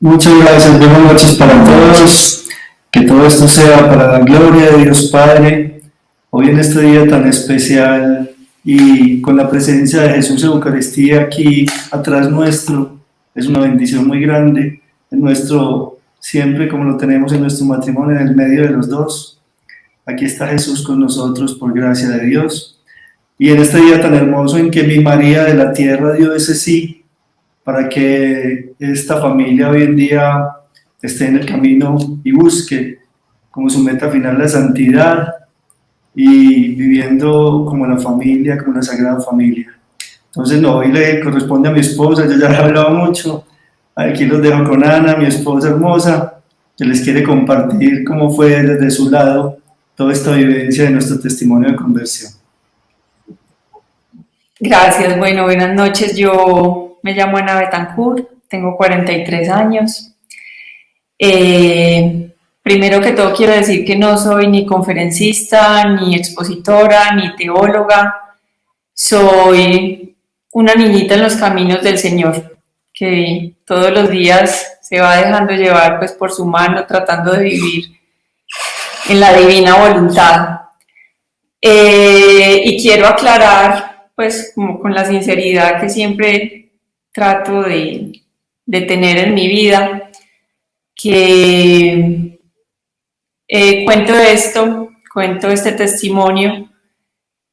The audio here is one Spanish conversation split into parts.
Muchas gracias, buenas noches para todos. Que todo esto sea para la gloria de Dios Padre. Hoy en este día tan especial y con la presencia de Jesús en Eucaristía aquí atrás nuestro, es una bendición muy grande. En nuestro, siempre como lo tenemos en nuestro matrimonio, en el medio de los dos. Aquí está Jesús con nosotros por gracia de Dios. Y en este día tan hermoso en que mi María de la tierra dio ese sí para que esta familia hoy en día esté en el camino y busque como su meta final la santidad y viviendo como la familia, como la Sagrada Familia. Entonces, no, hoy le corresponde a mi esposa, yo ya le he hablado mucho, aquí los dejo con Ana, mi esposa hermosa, que les quiere compartir cómo fue desde su lado toda esta vivencia de nuestro testimonio de conversión. Gracias, bueno, buenas noches. Yo me llamo Ana Betancourt, tengo 43 años. Primero que todo quiero decir que no soy ni conferencista, ni expositora, ni teóloga. Soy una niñita en los caminos del Señor, que todos los días se va dejando llevar pues, por su mano, tratando de vivir en la divina voluntad. Y quiero aclarar pues como con la sinceridad que siempre trato de tener en mi vida, que cuento este testimonio,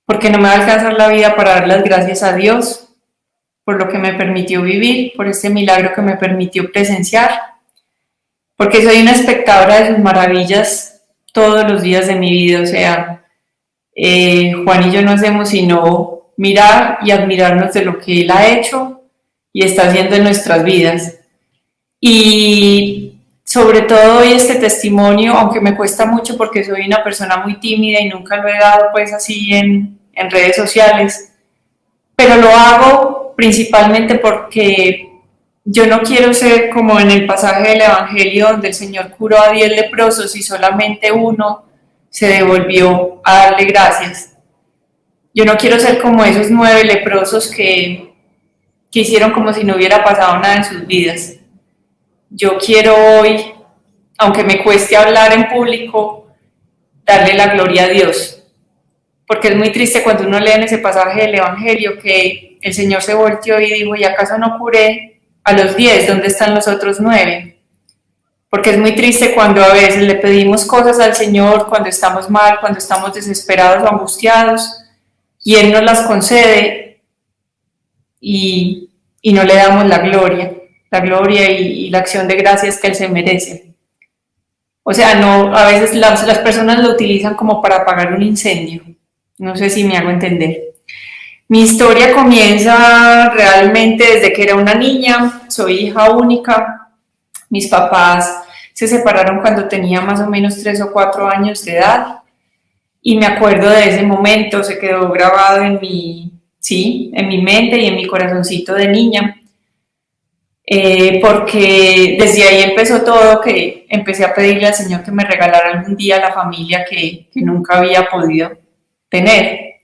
porque no me va a alcanzar la vida para dar las gracias a Dios por lo que me permitió vivir, por este milagro que me permitió presenciar, porque soy una espectadora de sus maravillas todos los días de mi vida. O sea, Juan y yo no hacemos sino mirar y admirarnos de lo que Él ha hecho y está haciendo en nuestras vidas. Y sobre todo hoy este testimonio, aunque me cuesta mucho porque soy una persona muy tímida y nunca lo he dado pues así en redes sociales, pero lo hago principalmente porque yo no quiero ser como en el pasaje del Evangelio donde el Señor curó a 10 leprosos y solamente uno se devolvió a darle gracias. Yo no quiero ser como esos 9 leprosos que hicieron como si no hubiera pasado nada en sus vidas. Yo quiero hoy, aunque me cueste hablar en público, darle la gloria a Dios. Porque es muy triste cuando uno lee en ese pasaje del Evangelio que el Señor se volteó y dijo, ¿y acaso no curé a los 10? ¿Dónde están los otros 9? Porque es muy triste cuando a veces le pedimos cosas al Señor, cuando estamos mal, cuando estamos desesperados o angustiados, y Él nos las concede y no le damos la gloria y la acción de gracias que Él se merece. O sea, no, a veces las personas lo utilizan como para apagar un incendio. No sé si me hago entender. Mi historia comienza realmente desde que era una niña, soy hija única. Mis papás se separaron cuando tenía más o menos 3 o 4 años de edad. Y me acuerdo de ese momento, se quedó grabado en mi mente y en mi corazoncito de niña, porque desde ahí empezó todo, que empecé a pedirle al Señor que me regalara algún día la familia que nunca había podido tener.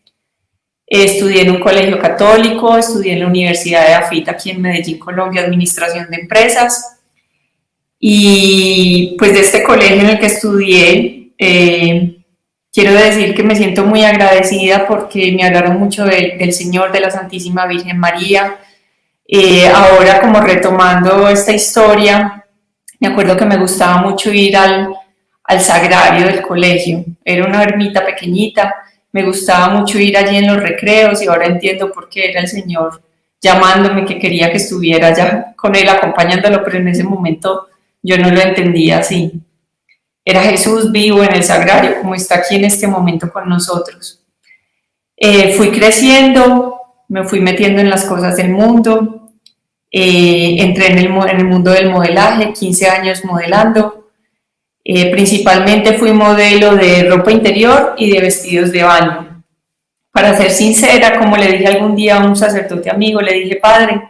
Estudié en un colegio católico, estudié en la Universidad de AFIT aquí en Medellín, Colombia, Administración de Empresas, y pues de este colegio en el que estudié, quiero decir que me siento muy agradecida porque me hablaron mucho del Señor, de la Santísima Virgen María. Ahora como retomando esta historia, me acuerdo que me gustaba mucho ir al sagrario del colegio. Era una ermita pequeñita, me gustaba mucho ir allí en los recreos y ahora entiendo por qué era el Señor llamándome, que quería que estuviera allá con Él acompañándolo, pero en ese momento yo no lo entendía así. Era Jesús vivo en el sagrario, como está aquí en este momento con nosotros. Fui creciendo, me fui metiendo en las cosas del mundo, entré en el mundo del modelaje, 15 años modelando. Principalmente fui modelo de ropa interior y de vestidos de baño. Para ser sincera, como le dije algún día a un sacerdote amigo, le dije, padre,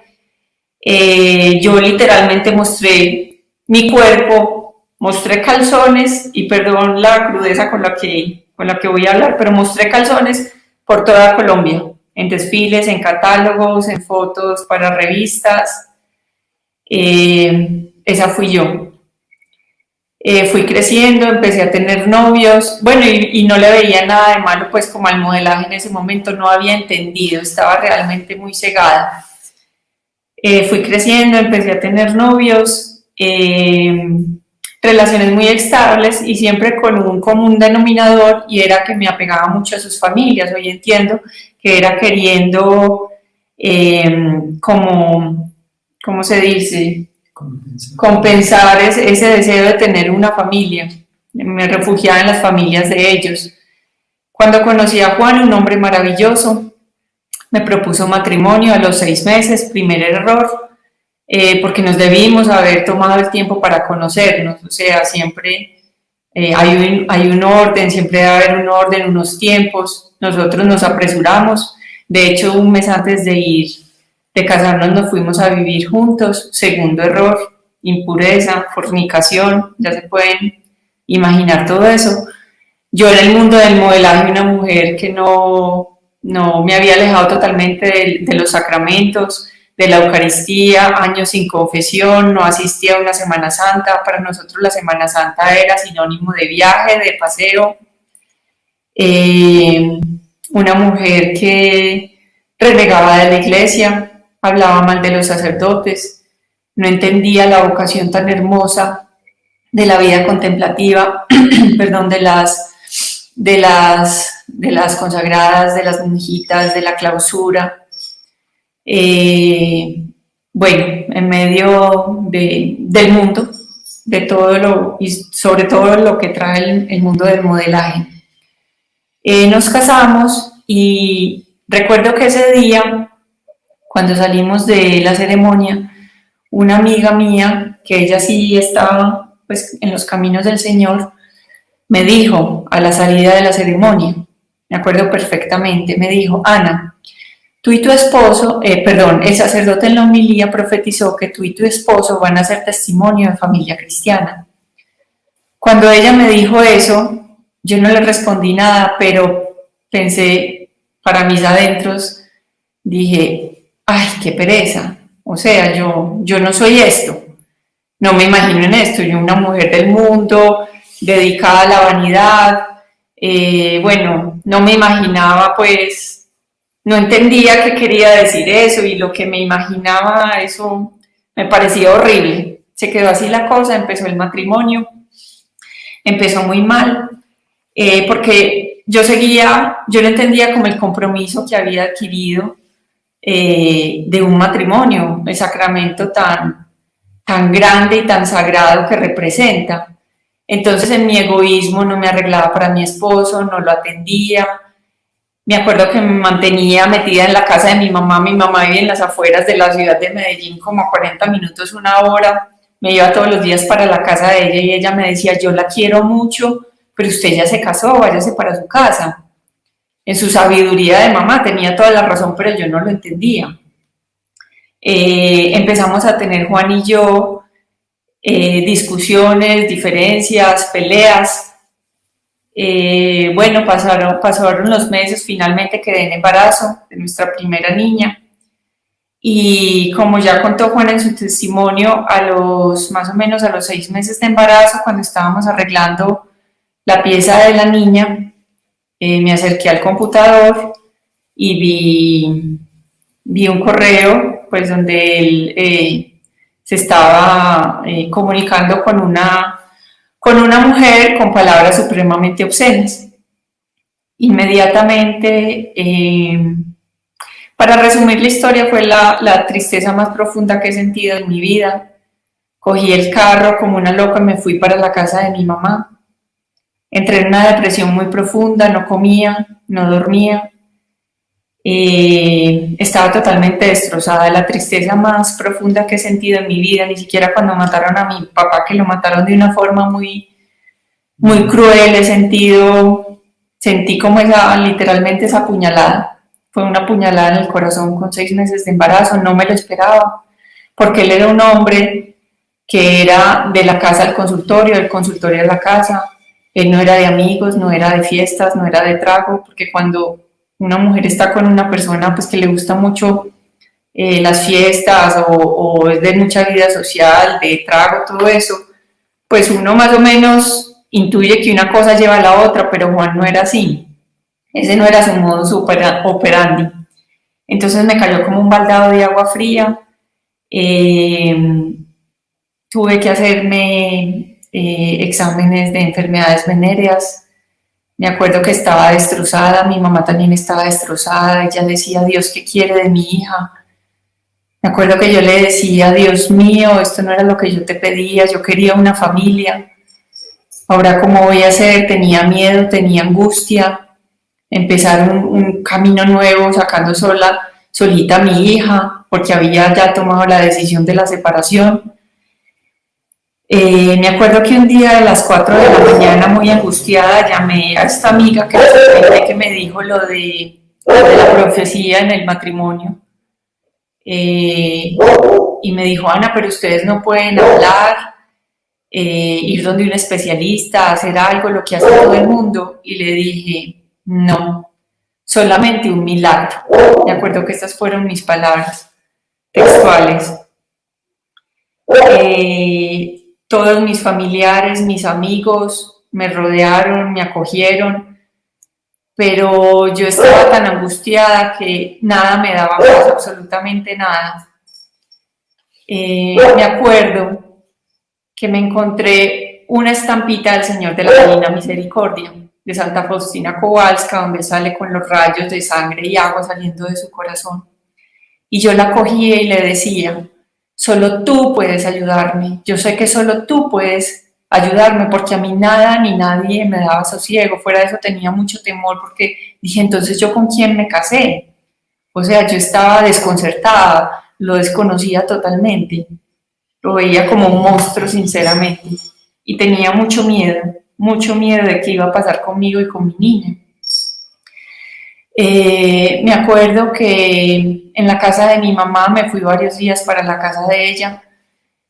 yo literalmente mostré mi cuerpo, mostré calzones, y perdón la crudeza con la que voy a hablar, pero mostré calzones por toda Colombia, en desfiles, en catálogos, en fotos para revistas. esa fui yo. Fui creciendo, empecé a tener novios, bueno, y no le veía nada de malo pues como al modelaje en ese momento, no había entendido, estaba realmente muy cegada. Fui creciendo, empecé a tener novios, relaciones muy estables y siempre con un común denominador, y era que me apegaba mucho a sus familias. Hoy entiendo que era queriendo como, ¿cómo se dice? Compensar ese deseo de tener una familia. Me refugiaba en las familias de ellos. Cuando conocí a Juan, un hombre maravilloso, me propuso matrimonio a los 6 meses, primer error, porque nos debimos haber tomado el tiempo para conocernos. O sea, siempre hay un orden, siempre debe haber un orden, unos tiempos. Nosotros nos apresuramos. De hecho, un mes antes de casarnos nos fuimos a vivir juntos. Segundo error, impureza, fornicación, ya se pueden imaginar todo eso. Yo en el mundo del modelaje, una mujer que no me había alejado totalmente de los sacramentos, de la Eucaristía, años sin confesión, no asistía a una Semana Santa. Para nosotros la Semana Santa era sinónimo de viaje, de paseo. Una mujer que renegaba de la iglesia, hablaba mal de los sacerdotes, no entendía la vocación tan hermosa de la vida contemplativa, perdón, de las consagradas, de las monjitas, de la clausura. Bueno, en medio del mundo, de todo y sobre todo lo que trae el mundo del modelaje. Nos casamos y recuerdo que ese día, cuando salimos de la ceremonia, una amiga mía, que ella sí estaba pues, en los caminos del Señor, me dijo a la salida de la ceremonia, me acuerdo perfectamente, me dijo: Ana, tú y tu esposo, el sacerdote en la homilía profetizó que tú y tu esposo van a ser testimonio de familia cristiana. Cuando ella me dijo eso, yo no le respondí nada, pero pensé para mis adentros, dije, ay, qué pereza, o sea, yo no soy esto, no me imagino en esto, yo una mujer del mundo, dedicada a la vanidad, bueno, no me imaginaba pues, no entendía qué quería decir eso, y lo que me imaginaba, eso me parecía horrible. Se quedó así la cosa, empezó el matrimonio, empezó muy mal, porque yo no entendía como el compromiso que había adquirido de un matrimonio, el sacramento tan grande y tan sagrado que representa. Entonces en mi egoísmo no me arreglaba para mi esposo, no lo atendía. Me acuerdo que me mantenía metida en la casa de mi mamá vive en las afueras de la ciudad de Medellín, como a 40 minutos, una hora. Me iba todos los días para la casa de ella y ella me decía: yo la quiero mucho, pero usted ya se casó, váyase para su casa. En su sabiduría de mamá tenía toda la razón, pero yo no lo entendía. Empezamos a tener, Juan y yo, discusiones, diferencias, peleas. Bueno, pasaron los meses, finalmente quedé en embarazo de nuestra primera niña. Y como ya contó Juan en su testimonio, más o menos a los 6 meses de embarazo, cuando estábamos arreglando la pieza de la niña, me acerqué al computador y vi un correo pues donde él se estaba comunicando con una mujer con palabras supremamente obscenas. Inmediatamente, para resumir la historia, fue la tristeza más profunda que he sentido en mi vida. Cogí el carro como una loca y me fui para la casa de mi mamá. Entré en una depresión muy profunda, no comía, no dormía. Estaba totalmente destrozada, la tristeza más profunda que he sentido en mi vida. Ni siquiera cuando mataron a mi papá, que lo mataron de una forma muy, muy cruel, sentí como literalmente esa puñalada. Fue una puñalada en el corazón con 6 meses de embarazo, no me lo esperaba, porque él era un hombre que era de la casa al consultorio, del consultorio a la casa. Él no era de amigos, no era de fiestas, no era de trago, porque cuando una mujer está con una persona pues que le gusta mucho las fiestas o es de mucha vida social, de trago, todo eso, pues uno más o menos intuye que una cosa lleva a la otra, pero Juan no era así. Ese no era su modus operandi. Entonces me cayó como un baldado de agua fría. Tuve que hacerme exámenes de enfermedades venéreas. Me acuerdo que estaba destrozada, mi mamá también estaba destrozada. Ella decía, Dios, ¿qué quiere de mi hija? Me acuerdo que yo le decía, Dios mío, esto no era lo que yo te pedía, yo quería una familia. Ahora, ¿cómo voy a hacer? Tenía miedo, tenía angustia. Empezar un camino nuevo, sacando solita a mi hija, porque había ya tomado la decisión de la separación. Me acuerdo que un día a las 4 de la mañana, muy angustiada, llamé a esta amiga que me dijo lo de la profecía en el matrimonio. Y me dijo, Ana, pero ustedes no pueden hablar, ir donde un especialista, hacer algo, lo que hace todo el mundo. Y le dije, no, solamente un milagro. Me acuerdo que estas fueron mis palabras textuales. Todos mis familiares, mis amigos me rodearon, me acogieron, pero yo estaba tan angustiada que nada me daba paz, absolutamente nada. Me acuerdo que me encontré una estampita del Señor de la Divina Misericordia, de Santa Faustina Kowalska, donde sale con los rayos de sangre y agua saliendo de su corazón. Y yo la cogía y le decía, solo tú puedes ayudarme, yo sé que solo tú puedes ayudarme, porque a mí nada ni nadie me daba sosiego. Fuera de eso tenía mucho temor, porque dije, entonces yo con quién me casé. O sea, yo estaba desconcertada, lo desconocía totalmente, lo veía como un monstruo sinceramente, y tenía mucho miedo de qué iba a pasar conmigo y con mi niña. Me acuerdo que en la casa de mi mamá me fui varios días para la casa de ella,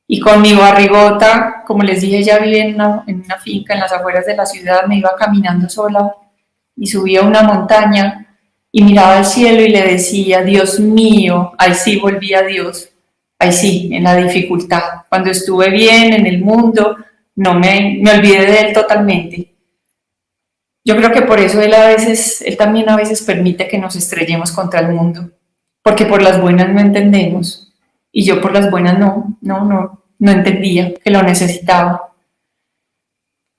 y con mi barrigota, como les dije, ella vive en una finca en las afueras de la ciudad, me iba caminando sola y subía una montaña y miraba al cielo y le decía, Dios mío, ahí sí volví a Dios, ahí sí, en la dificultad. Cuando estuve bien en el mundo, no me olvidé de Él totalmente. Yo creo que por eso Él también a veces permite que nos estrellemos contra el mundo, porque por las buenas no entendemos, y yo por las buenas no entendía que lo necesitaba.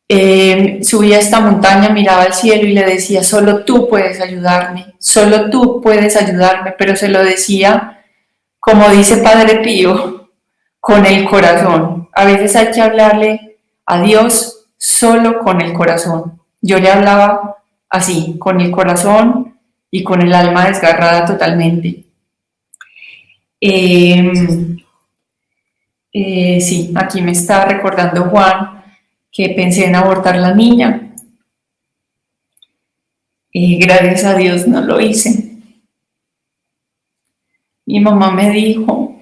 Subía a esta montaña, miraba al cielo y le decía, solo tú puedes ayudarme, solo tú puedes ayudarme, pero se lo decía, como dice Padre Pío, con el corazón. A veces hay que hablarle a Dios solo con el corazón. Yo le hablaba así, con el corazón y con el alma desgarrada totalmente. Sí, aquí me está recordando Juan que pensé en abortar la niña. Gracias a Dios no lo hice. Mi mamá me dijo,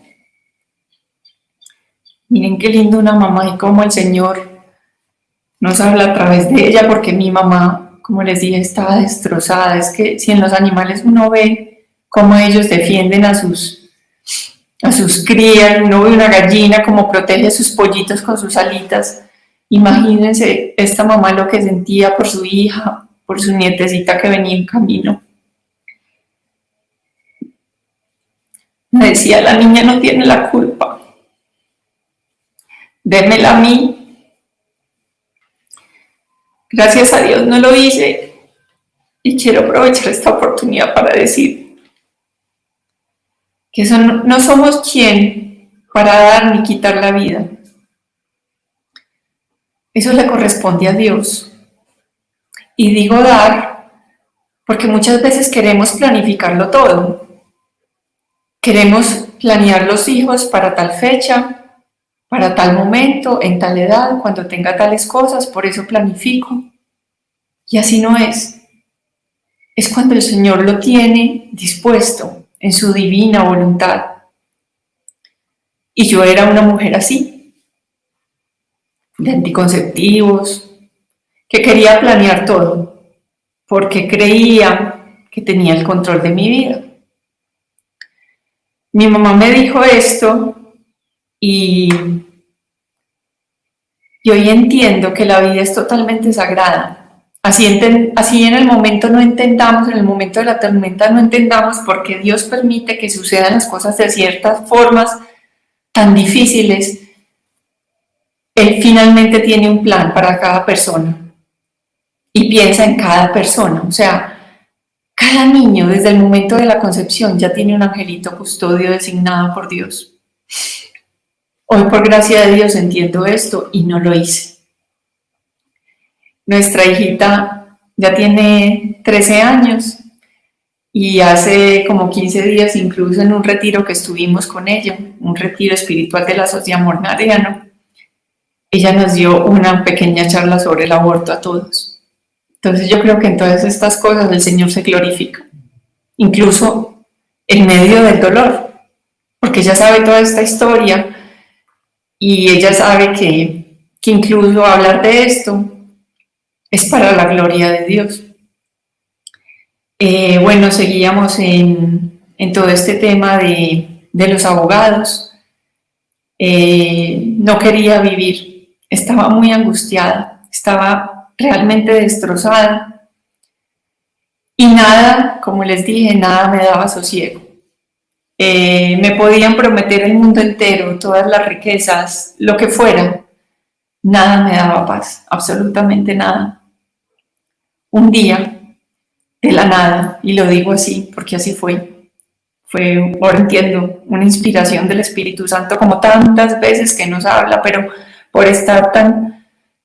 miren qué lindo una mamá y cómo el Señor nos habla a través de ella, porque mi mamá, como les dije, estaba destrozada. Es que si en los animales uno ve cómo ellos defienden a sus crías, uno ve una gallina como protege a sus pollitos con sus alitas. Imagínense esta mamá lo que sentía por su hija, por su nietecita que venía en camino. Me decía, la niña no tiene la culpa, démela a mí. Gracias a Dios no lo hice, y quiero aprovechar esta oportunidad para decir que eso no somos quien para dar ni quitar la vida. Eso le corresponde a Dios. Y digo dar porque muchas veces queremos planificarlo todo. Queremos planear los hijos para tal fecha, para tal momento, en tal edad, cuando tenga tales cosas, por eso planifico. Y así no es. Es cuando el Señor lo tiene dispuesto en su divina voluntad. Y yo era una mujer así, de anticonceptivos, que quería planear todo, porque creía que tenía el control de mi vida. Mi mamá me dijo esto y hoy entiendo que la vida es totalmente sagrada. Así en el momento no entendamos, en el momento de la tormenta no entendamos por qué Dios permite que sucedan las cosas de ciertas formas tan difíciles. Él finalmente tiene un plan para cada persona y piensa en cada persona. O sea, cada niño desde el momento de la concepción ya tiene un angelito custodio designado por Dios. Hoy por gracia de Dios entiendo esto y no lo hice. Nuestra hijita ya tiene 13 años y hace como 15 días, incluso en un retiro que estuvimos con ella, un retiro espiritual de la Sociedad Mariano, ella nos dio una pequeña charla sobre el aborto a todos. Entonces yo creo que en todas estas cosas el Señor se glorifica, incluso en medio del dolor, porque ella sabe toda esta historia y ella sabe que incluso hablar de esto es para la gloria de Dios. Bueno, seguíamos en todo este tema de los abogados. No quería vivir, estaba muy angustiada, estaba realmente destrozada y nada, como les dije, nada me daba sosiego. Me podían prometer el mundo entero, todas las riquezas, lo que fuera, nada me daba paz, absolutamente nada. Un día, de la nada, y lo digo así porque así fue, ahora entiendo, una inspiración del Espíritu Santo, como tantas veces que nos habla, pero por estar tan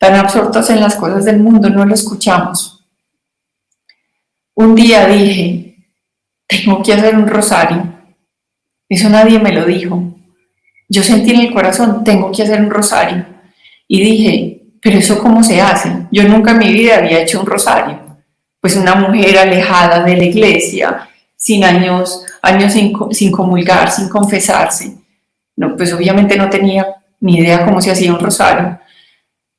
absortos en las cosas del mundo no lo escuchamos. Un día dije, tengo que hacer un rosario. Eso nadie me lo dijo. Yo sentí en el corazón, tengo que hacer un rosario. Y dije, pero ¿eso cómo se hace? Yo nunca en mi vida había hecho un rosario. Pues una mujer alejada de la iglesia, sin años sin comulgar, sin confesarse. No, pues obviamente no tenía ni idea cómo se hacía un rosario.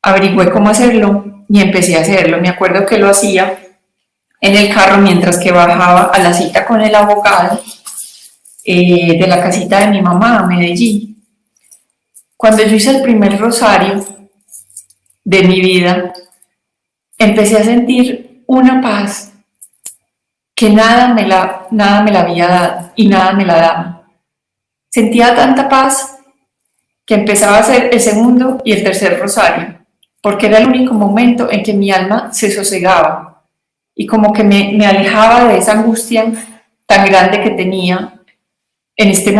Averigüé cómo hacerlo y empecé a hacerlo. Me acuerdo que lo hacía en el carro mientras que bajaba a la cita con el abogado de la casita de mi mamá a Medellín. Cuando yo hice el primer rosario de mi vida, empecé a sentir una paz que nada me la había dado y nada me la daba. Sentía tanta paz que empezaba a hacer el segundo y el tercer rosario, porque era el único momento en que mi alma se sosegaba y como que me alejaba de esa angustia tan grande que tenía en ese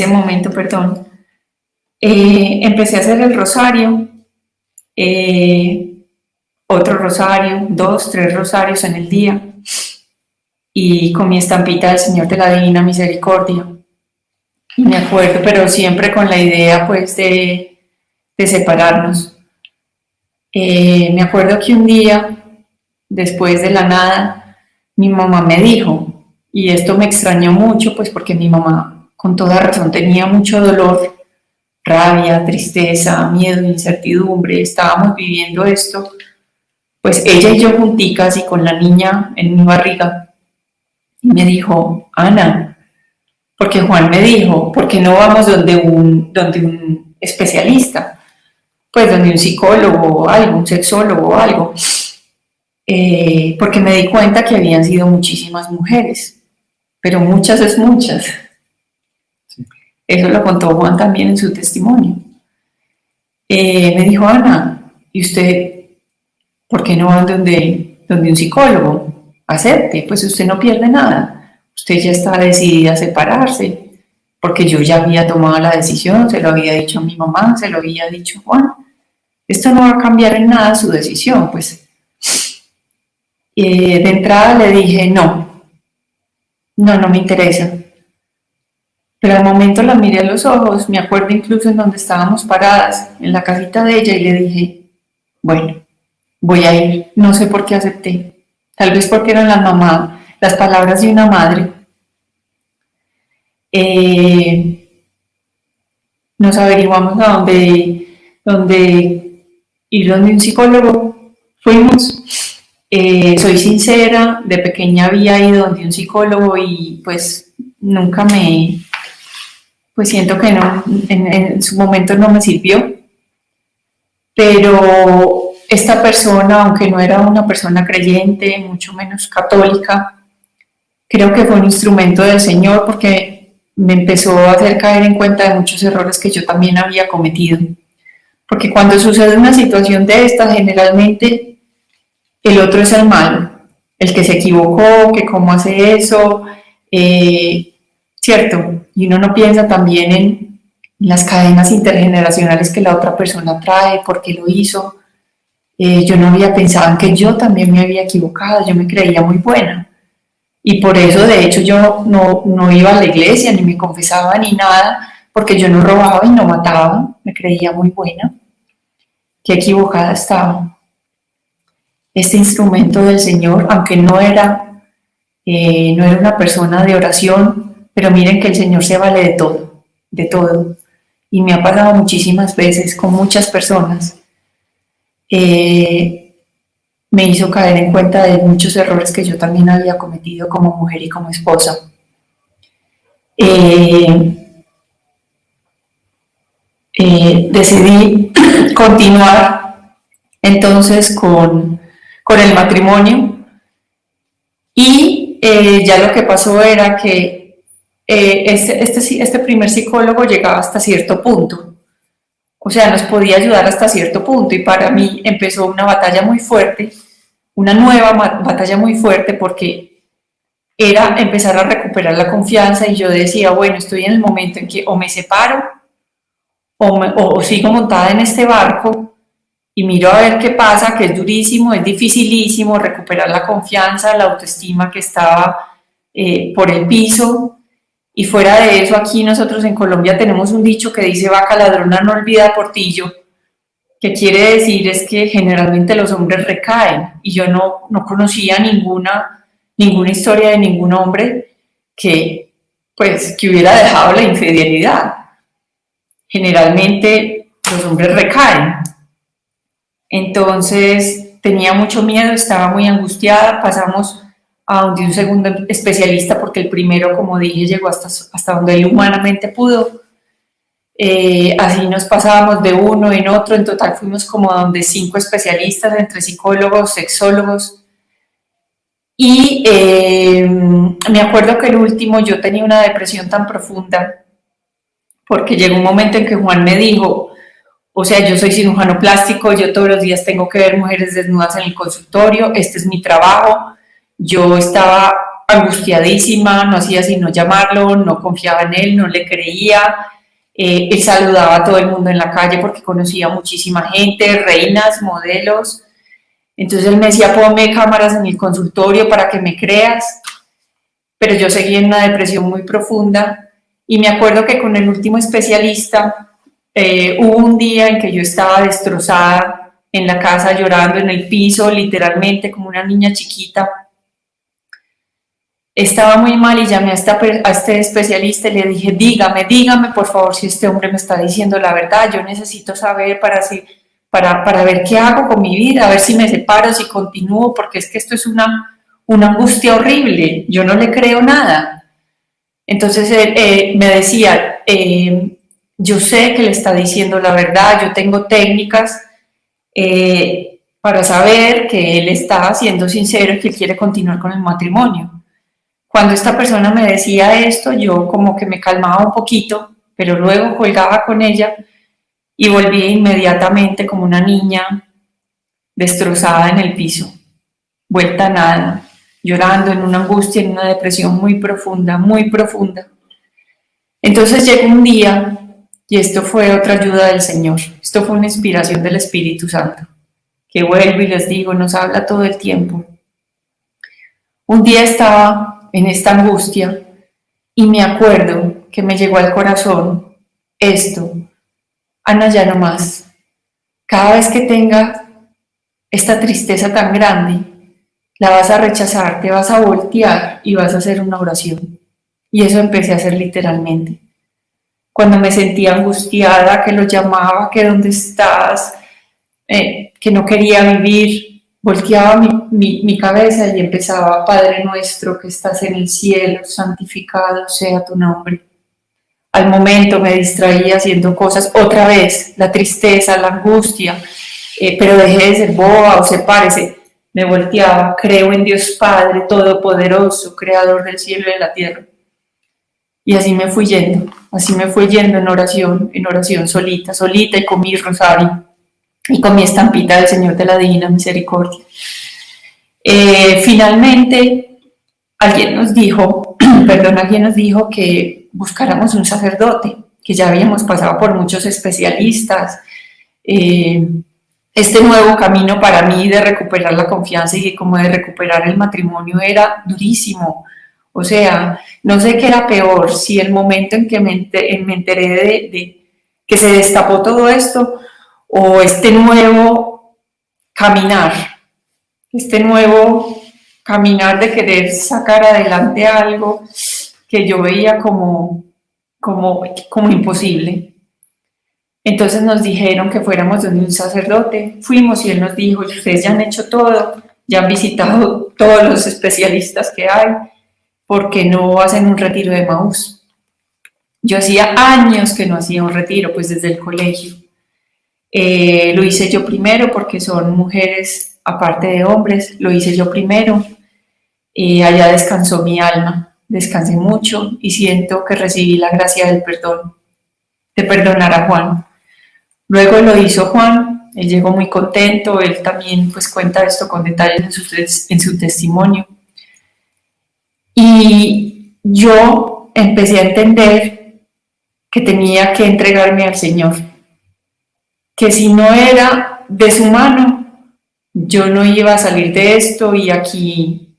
momento, perdón. Empecé a hacer el rosario, otro rosario, 2, 3 rosarios en el día, y con mi estampita del Señor de la Divina Misericordia. Y me acuerdo, pero siempre con la idea pues de separarnos. Me acuerdo que un día, después de la nada, mi mamá me dijo, y esto me extrañó mucho, pues porque mi mamá con toda razón tenía mucho dolor, rabia, tristeza, miedo, incertidumbre, estábamos viviendo esto, pues ella y yo junticas y con la niña en mi barriga, y me dijo, Ana, porque Juan me dijo, ¿por qué no vamos donde un especialista? Pues donde un psicólogo o algo, un sexólogo o algo, porque me di cuenta que habían sido muchísimas mujeres, pero muchas es muchas. Eso lo contó Juan también en su testimonio. Me dijo, Ana, ¿y usted por qué no va donde un psicólogo? Acepte, pues usted no pierde nada. Usted ya está decidida a separarse, porque yo ya había tomado la decisión, se lo había dicho a mi mamá, se lo había dicho a Juan. Esto no va a cambiar en nada su decisión, pues. De entrada le dije, no me interesa. Pero al momento la miré a los ojos, me acuerdo incluso en donde estábamos paradas, en la casita de ella, y le dije, bueno, voy a ir. No sé por qué acepté. Tal vez porque eran las palabras de una madre. Nos averiguamos a donde ir donde un psicólogo. Fuimos. Soy sincera, de pequeña había ido donde un psicólogo y pues nunca pues siento que no, en su momento no me sirvió, pero esta persona, aunque no era una persona creyente, mucho menos católica, creo que fue un instrumento del Señor porque me empezó a hacer caer en cuenta de muchos errores que yo también había cometido. Porque cuando sucede una situación de esta, generalmente el otro es el malo, el que se equivocó, que cómo hace eso, ¿cierto? Y uno no piensa también en las cadenas intergeneracionales que la otra persona trae, por qué lo hizo. Yo no había pensado en que yo también me había equivocado, yo me creía muy buena. Y por eso, de hecho, yo no iba a la iglesia, ni me confesaba, ni nada, porque yo no robaba y no mataba, me creía muy buena. Qué equivocada estaba. Este instrumento del Señor, aunque no era una persona de oración, pero miren que el Señor se vale de todo, de todo. Y me ha pasado muchísimas veces con muchas personas. Me hizo caer en cuenta de muchos errores que yo también había cometido como mujer y como esposa. Decidí continuar entonces con el matrimonio y ya lo que pasó era que este primer psicólogo llegaba hasta cierto punto, o sea, nos podía ayudar hasta cierto punto, y para mí empezó una batalla muy fuerte, una nueva batalla muy fuerte, porque era empezar a recuperar la confianza, y yo decía, bueno, estoy en el momento en que o me separo o sigo montada en este barco y miro a ver qué pasa, que es durísimo, es dificilísimo recuperar la confianza, la autoestima que estaba por el piso. Y fuera de eso, aquí nosotros en Colombia tenemos un dicho que dice: vaca ladrona no olvida portillo, que quiere decir es que generalmente los hombres recaen, y yo no conocía ninguna historia de ningún hombre que hubiera dejado la infidelidad. Generalmente los hombres recaen. Entonces tenía mucho miedo, estaba muy angustiada. Pasamos a donde un segundo especialista, porque el primero, como dije, llegó hasta donde él humanamente pudo. Así nos pasábamos de uno en otro. En total fuimos como a donde 5 especialistas, entre psicólogos, sexólogos. Y me acuerdo que el último, yo tenía una depresión tan profunda, porque llegó un momento en que Juan me dijo, o sea, yo soy cirujano plástico, yo todos los días tengo que ver mujeres desnudas en el consultorio, este es mi trabajo. Yo estaba angustiadísima, no hacía sino llamarlo, no confiaba en él, no le creía. Él saludaba a todo el mundo en la calle porque conocía muchísima gente, reinas, modelos. Entonces él me decía, ponme cámaras en el consultorio para que me creas. Pero yo seguía en una depresión muy profunda. Y me acuerdo que con el último especialista hubo un día en que yo estaba destrozada en la casa, llorando en el piso, literalmente como una niña chiquita. Estaba muy mal y llamé a este especialista y le dije, dígame por favor si este hombre me está diciendo la verdad. Yo necesito saber para ver qué hago con mi vida, a ver si me separo, si continúo, porque es que esto es una angustia horrible, yo no le creo nada. Entonces él me decía, yo sé que le está diciendo la verdad, yo tengo técnicas para saber que él está siendo sincero y que quiere continuar con el matrimonio. Cuando esta persona me decía esto, yo como que me calmaba un poquito, pero luego colgaba con ella y volvía inmediatamente como una niña destrozada en el piso, vuelta a nada, llorando en una angustia, en una depresión muy profunda, muy profunda. Entonces llegó un día, y esto fue otra ayuda del Señor, esto fue una inspiración del Espíritu Santo, que vuelvo y les digo, nos habla todo el tiempo. Un día estaba en esta angustia y me acuerdo que me llegó al corazón esto: Ana, ya no más. Cada vez que tengas esta tristeza tan grande, la vas a rechazar, te vas a voltear y vas a hacer una oración. Y eso empecé a hacer literalmente. Cuando me sentía angustiada, que lo llamaba, que dónde estás, que no quería vivir, volteaba mi cabeza y empezaba: Padre nuestro que estás en el cielo, santificado sea tu nombre. Al momento me distraía haciendo cosas, otra vez, la tristeza, la angustia, pero dejé de ser boba o sepárese. Me volteaba: creo en Dios Padre Todopoderoso, Creador del cielo y de la tierra. Y así me fui yendo en oración, solita, solita, y con mi rosario, y con mi estampita del Señor de la Divina Misericordia. Finalmente, alguien nos dijo que buscáramos un sacerdote, que ya habíamos pasado por muchos especialistas. Este nuevo camino para mí de recuperar la confianza y como de recuperar el matrimonio era durísimo. O sea, no sé qué era peor, si el momento en que me enteré de que se destapó todo esto, o este nuevo caminar de querer sacar adelante algo que yo veía como imposible. Entonces nos dijeron que fuéramos donde un sacerdote. Fuimos y él nos dijo: ustedes ya han hecho todo, ya han visitado todos los especialistas que hay, ¿por qué no hacen un retiro de Emaús? Yo hacía años que no hacía un retiro, pues desde el colegio. Lo hice yo primero porque son mujeres aparte de hombres, lo hice yo primero. Allá descansó mi alma, descansé mucho y siento que recibí la gracia del perdón, de perdonar a Juan. Luego lo hizo Juan, él llegó muy contento, él también pues cuenta esto con detalles en su testimonio. Y yo empecé a entender que tenía que entregarme al Señor, que si no era de su mano, yo no iba a salir de esto y aquí,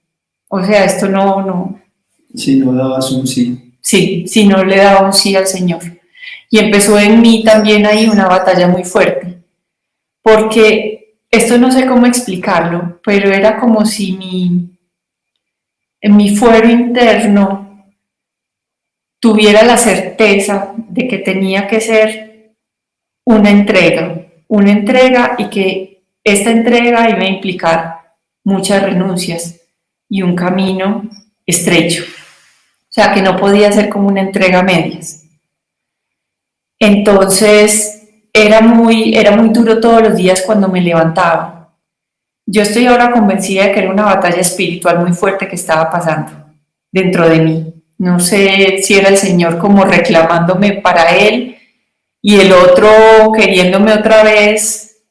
o sea, esto no. Si no dabas un sí. Sí, si no le daba un sí al Señor. Y empezó en mí también ahí una batalla muy fuerte, porque esto no sé cómo explicarlo, pero era como si en mi fuero interno tuviera la certeza de que tenía que ser una entrega y que esta entrega iba a implicar muchas renuncias y un camino estrecho. O sea, que no podía ser como una entrega a medias. Entonces, era muy duro todos los días cuando me levantaba. Yo estoy ahora convencida de que era una batalla espiritual muy fuerte que estaba pasando dentro de mí. No sé si era el Señor como reclamándome para Él y el otro queriéndome otra vez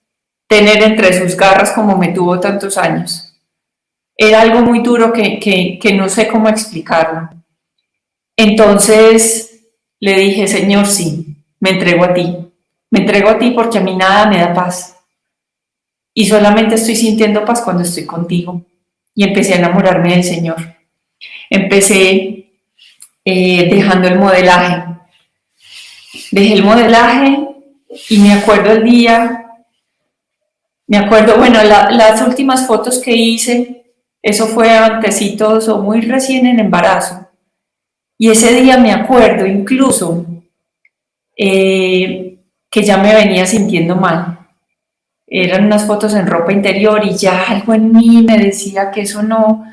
tener entre sus garras como me tuvo tantos años. Era algo muy duro que no sé cómo explicarlo. Entonces le dije: Señor, sí, me entrego a ti porque a mí nada me da paz. Y solamente estoy sintiendo paz cuando estoy contigo. Y empecé a enamorarme del Señor. Empecé dejando el modelaje. Dejé el modelaje y me acuerdo el día, bueno, las últimas fotos que hice, eso fue antecitos o muy recién en embarazo. Y ese día me acuerdo incluso que ya me venía sintiendo mal. Eran unas fotos en ropa interior y ya algo en mí me decía que eso no,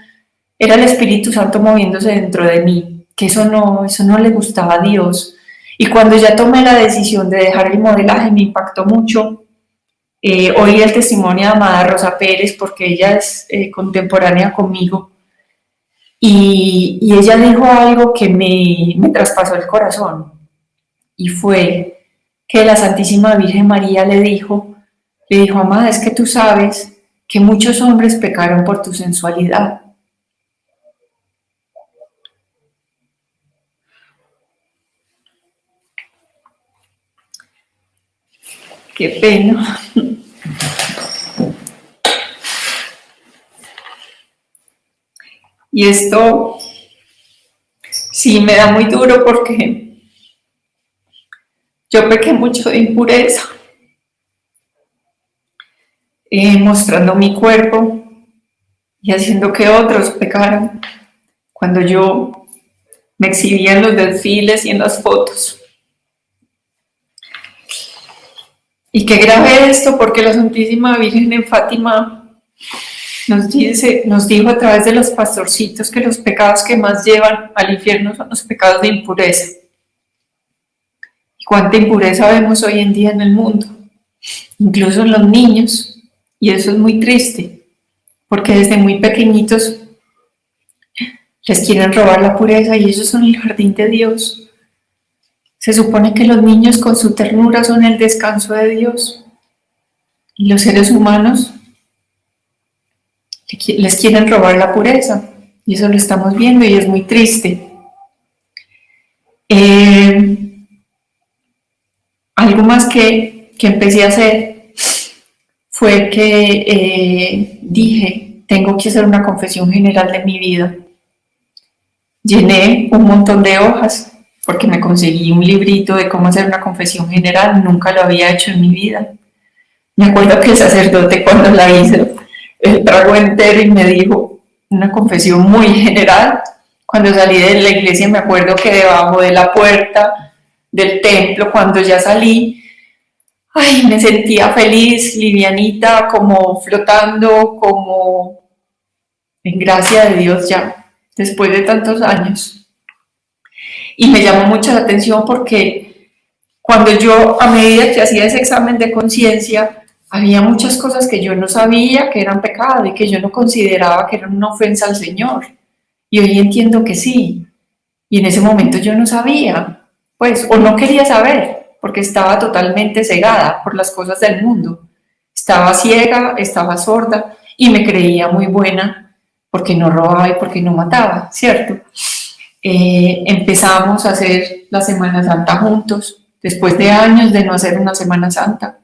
era el Espíritu Santo moviéndose dentro de mí, que eso no le gustaba a Dios. Y cuando ya tomé la decisión de dejar el modelaje me impactó mucho. Oí el testimonio de Amada Rosa Pérez porque ella es contemporánea conmigo y ella dijo algo que me traspasó el corazón y fue que la Santísima Virgen María le dijo: Amada, es que tú sabes que muchos hombres pecaron por tu sensualidad. Qué pena. Y esto sí me da muy duro porque yo pequé mucho de impureza, mostrando mi cuerpo y haciendo que otros pecaran cuando yo me exhibía en los desfiles y en las fotos. Y qué grave esto, porque la Santísima Virgen en Fátima nos dijo a través de los pastorcitos que los pecados que más llevan al infierno son los pecados de impureza. ¿Y cuánta impureza vemos hoy en día en el mundo? Incluso en los niños. Y eso es muy triste, porque desde muy pequeñitos les quieren robar la pureza y ellos son el jardín de Dios. Se supone que los niños con su ternura son el descanso de Dios. Y los seres humanos les quieren robar la pureza. Y eso lo estamos viendo y es muy triste. Algo más que empecé a hacer fue que dije, tengo que hacer una confesión general de mi vida. Llené un montón de hojas porque me conseguí un librito de cómo hacer una confesión general, nunca lo había hecho en mi vida. Me acuerdo que el sacerdote cuando la hizo, el trago entero y me dijo una confesión muy general. Cuando salí de la iglesia me acuerdo que debajo de la puerta del templo, cuando ya salí, me sentía feliz, livianita, como flotando, como en gracia de Dios ya, después de tantos años. Y me llamó mucho la atención porque cuando yo, a medida que hacía ese examen de conciencia, había muchas cosas que yo no sabía que eran pecado y que yo no consideraba que eran una ofensa al Señor. Y hoy entiendo que sí. Y en ese momento yo no sabía, pues, o no quería saber, porque estaba totalmente cegada por las cosas del mundo. Estaba ciega, estaba sorda y me creía muy buena porque no robaba y porque no mataba, ¿cierto? Empezamos a hacer la Semana Santa juntos, después de años de no hacer una Semana Santa,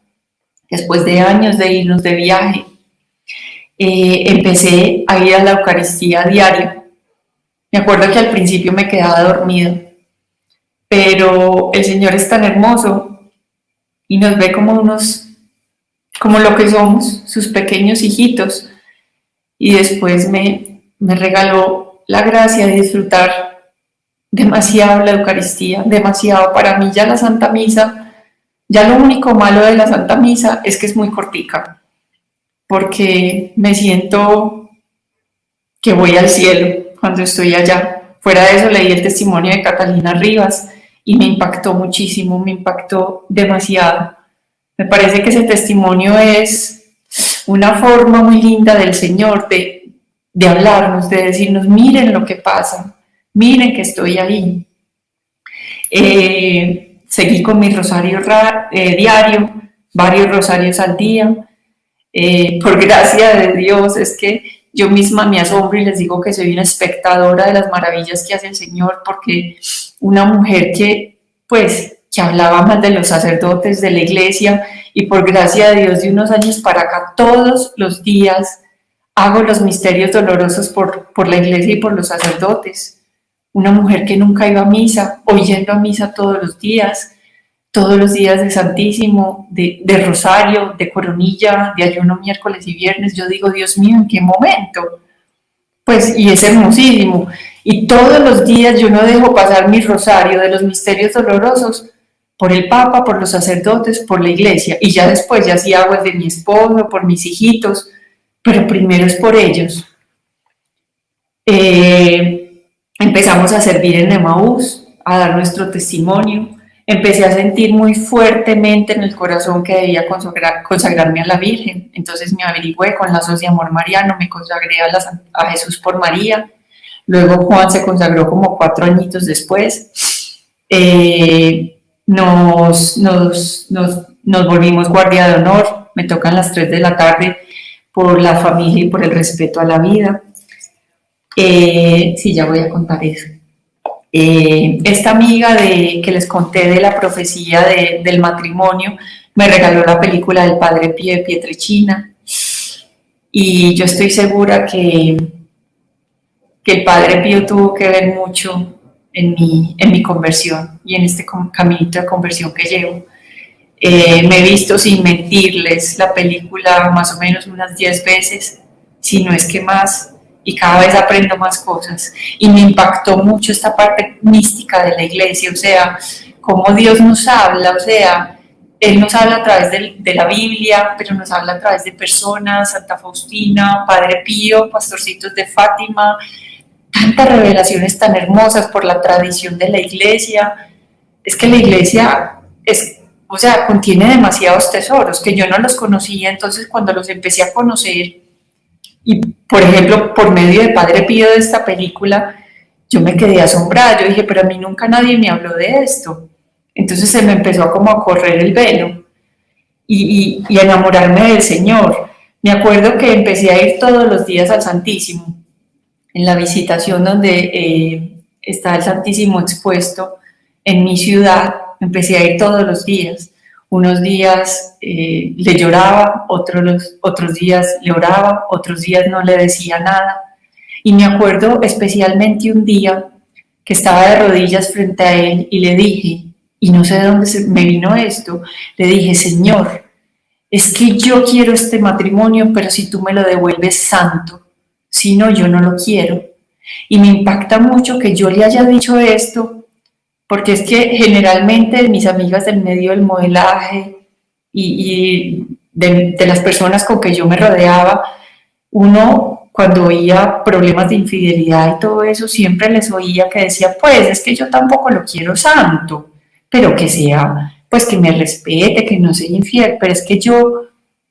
después de años de irnos de viaje. Empecé a ir a la Eucaristía diario. Me acuerdo que al principio me quedaba dormida, pero el Señor es tan hermoso y nos ve como lo que somos, sus pequeños hijitos, y después me regaló la gracia de disfrutar demasiado la Eucaristía, demasiado. Para mí ya la Santa Misa, ya lo único malo de la Santa Misa es que es muy cortica, porque me siento que voy al cielo cuando estoy allá. Fuera de eso leí el testimonio de Catalina Rivas y me impactó muchísimo, me impactó demasiado. Me parece que ese testimonio es una forma muy linda del Señor de hablarnos, de decirnos, miren lo que pasa, miren que estoy ahí. Seguí con mi rosario diario, varios rosarios al día. Por gracia de Dios, es que yo misma me asombro y les digo que soy una espectadora de las maravillas que hace el Señor, porque una mujer que hablaba mal de los sacerdotes de la iglesia, y por gracia de Dios de unos años para acá todos los días hago los misterios dolorosos por la iglesia y por los sacerdotes. Una mujer que nunca iba a misa, hoy yendo a misa todos los días de Santísimo, de Rosario, de Coronilla, de ayuno miércoles y viernes. Yo digo, Dios mío, ¿en qué momento? Y es hermosísimo. Y todos los días yo no dejo pasar mi rosario de los misterios dolorosos por el Papa, por los sacerdotes, por la iglesia. Y ya después, ya sí hago el de mi esposo, por mis hijitos, pero primero es por ellos. Empezamos a servir en Emaús, a dar nuestro testimonio. Empecé a sentir muy fuertemente en el corazón que debía consagrarme a la Virgen. Entonces me averigüé con lazos de amor mariano, me consagré a Jesús por María. Luego Juan se consagró como 4 añitos después. Nos volvimos guardia de honor. Me tocan las 3 de la tarde por la familia y por el respeto a la vida. Sí, ya voy a contar eso. Esta amiga que les conté de la profecía del matrimonio me regaló la película del Padre Pío de Pietrelcina, y yo estoy segura que el Padre Pío tuvo que ver mucho en mi conversión y en este caminito de conversión que llevo. Me he visto, sin mentirles, la película más o menos unas 10 veces, si no es que más, y cada vez aprendo más cosas. Y me impactó mucho esta parte mística de la iglesia, o sea, cómo Dios nos habla, o sea, Él nos habla a través de la Biblia, pero nos habla a través de personas, Santa Faustina, Padre Pío, pastorcitos de Fátima, tantas revelaciones tan hermosas por la tradición de la Iglesia. Es que la Iglesia contiene demasiados tesoros que yo no los conocía, entonces cuando los empecé a conocer, y por ejemplo, por medio de Padre Pío de esta película, yo me quedé asombrada, yo dije, pero a mí nunca nadie me habló de esto. Entonces se me empezó como a correr el velo y a enamorarme del Señor. Me acuerdo que empecé a ir todos los días al Santísimo, en la visitación donde está el Santísimo expuesto en mi ciudad, empecé a ir todos los días. Unos días le lloraba, otros días le oraba, otros días no le decía nada. Y me acuerdo especialmente un día que estaba de rodillas frente a él y le dije, y no sé de dónde me vino esto, le dije, Señor, es que yo quiero este matrimonio, pero si tú me lo devuelves santo, si no, yo no lo quiero. Y me impacta mucho que yo le haya dicho esto, porque es que generalmente mis amigas del medio del modelaje y de las personas con que yo me rodeaba, uno cuando oía problemas de infidelidad y todo eso, siempre les oía que decía, pues es que yo tampoco lo quiero santo, pero que sea, pues que me respete, que no sea infiel, pero es que yo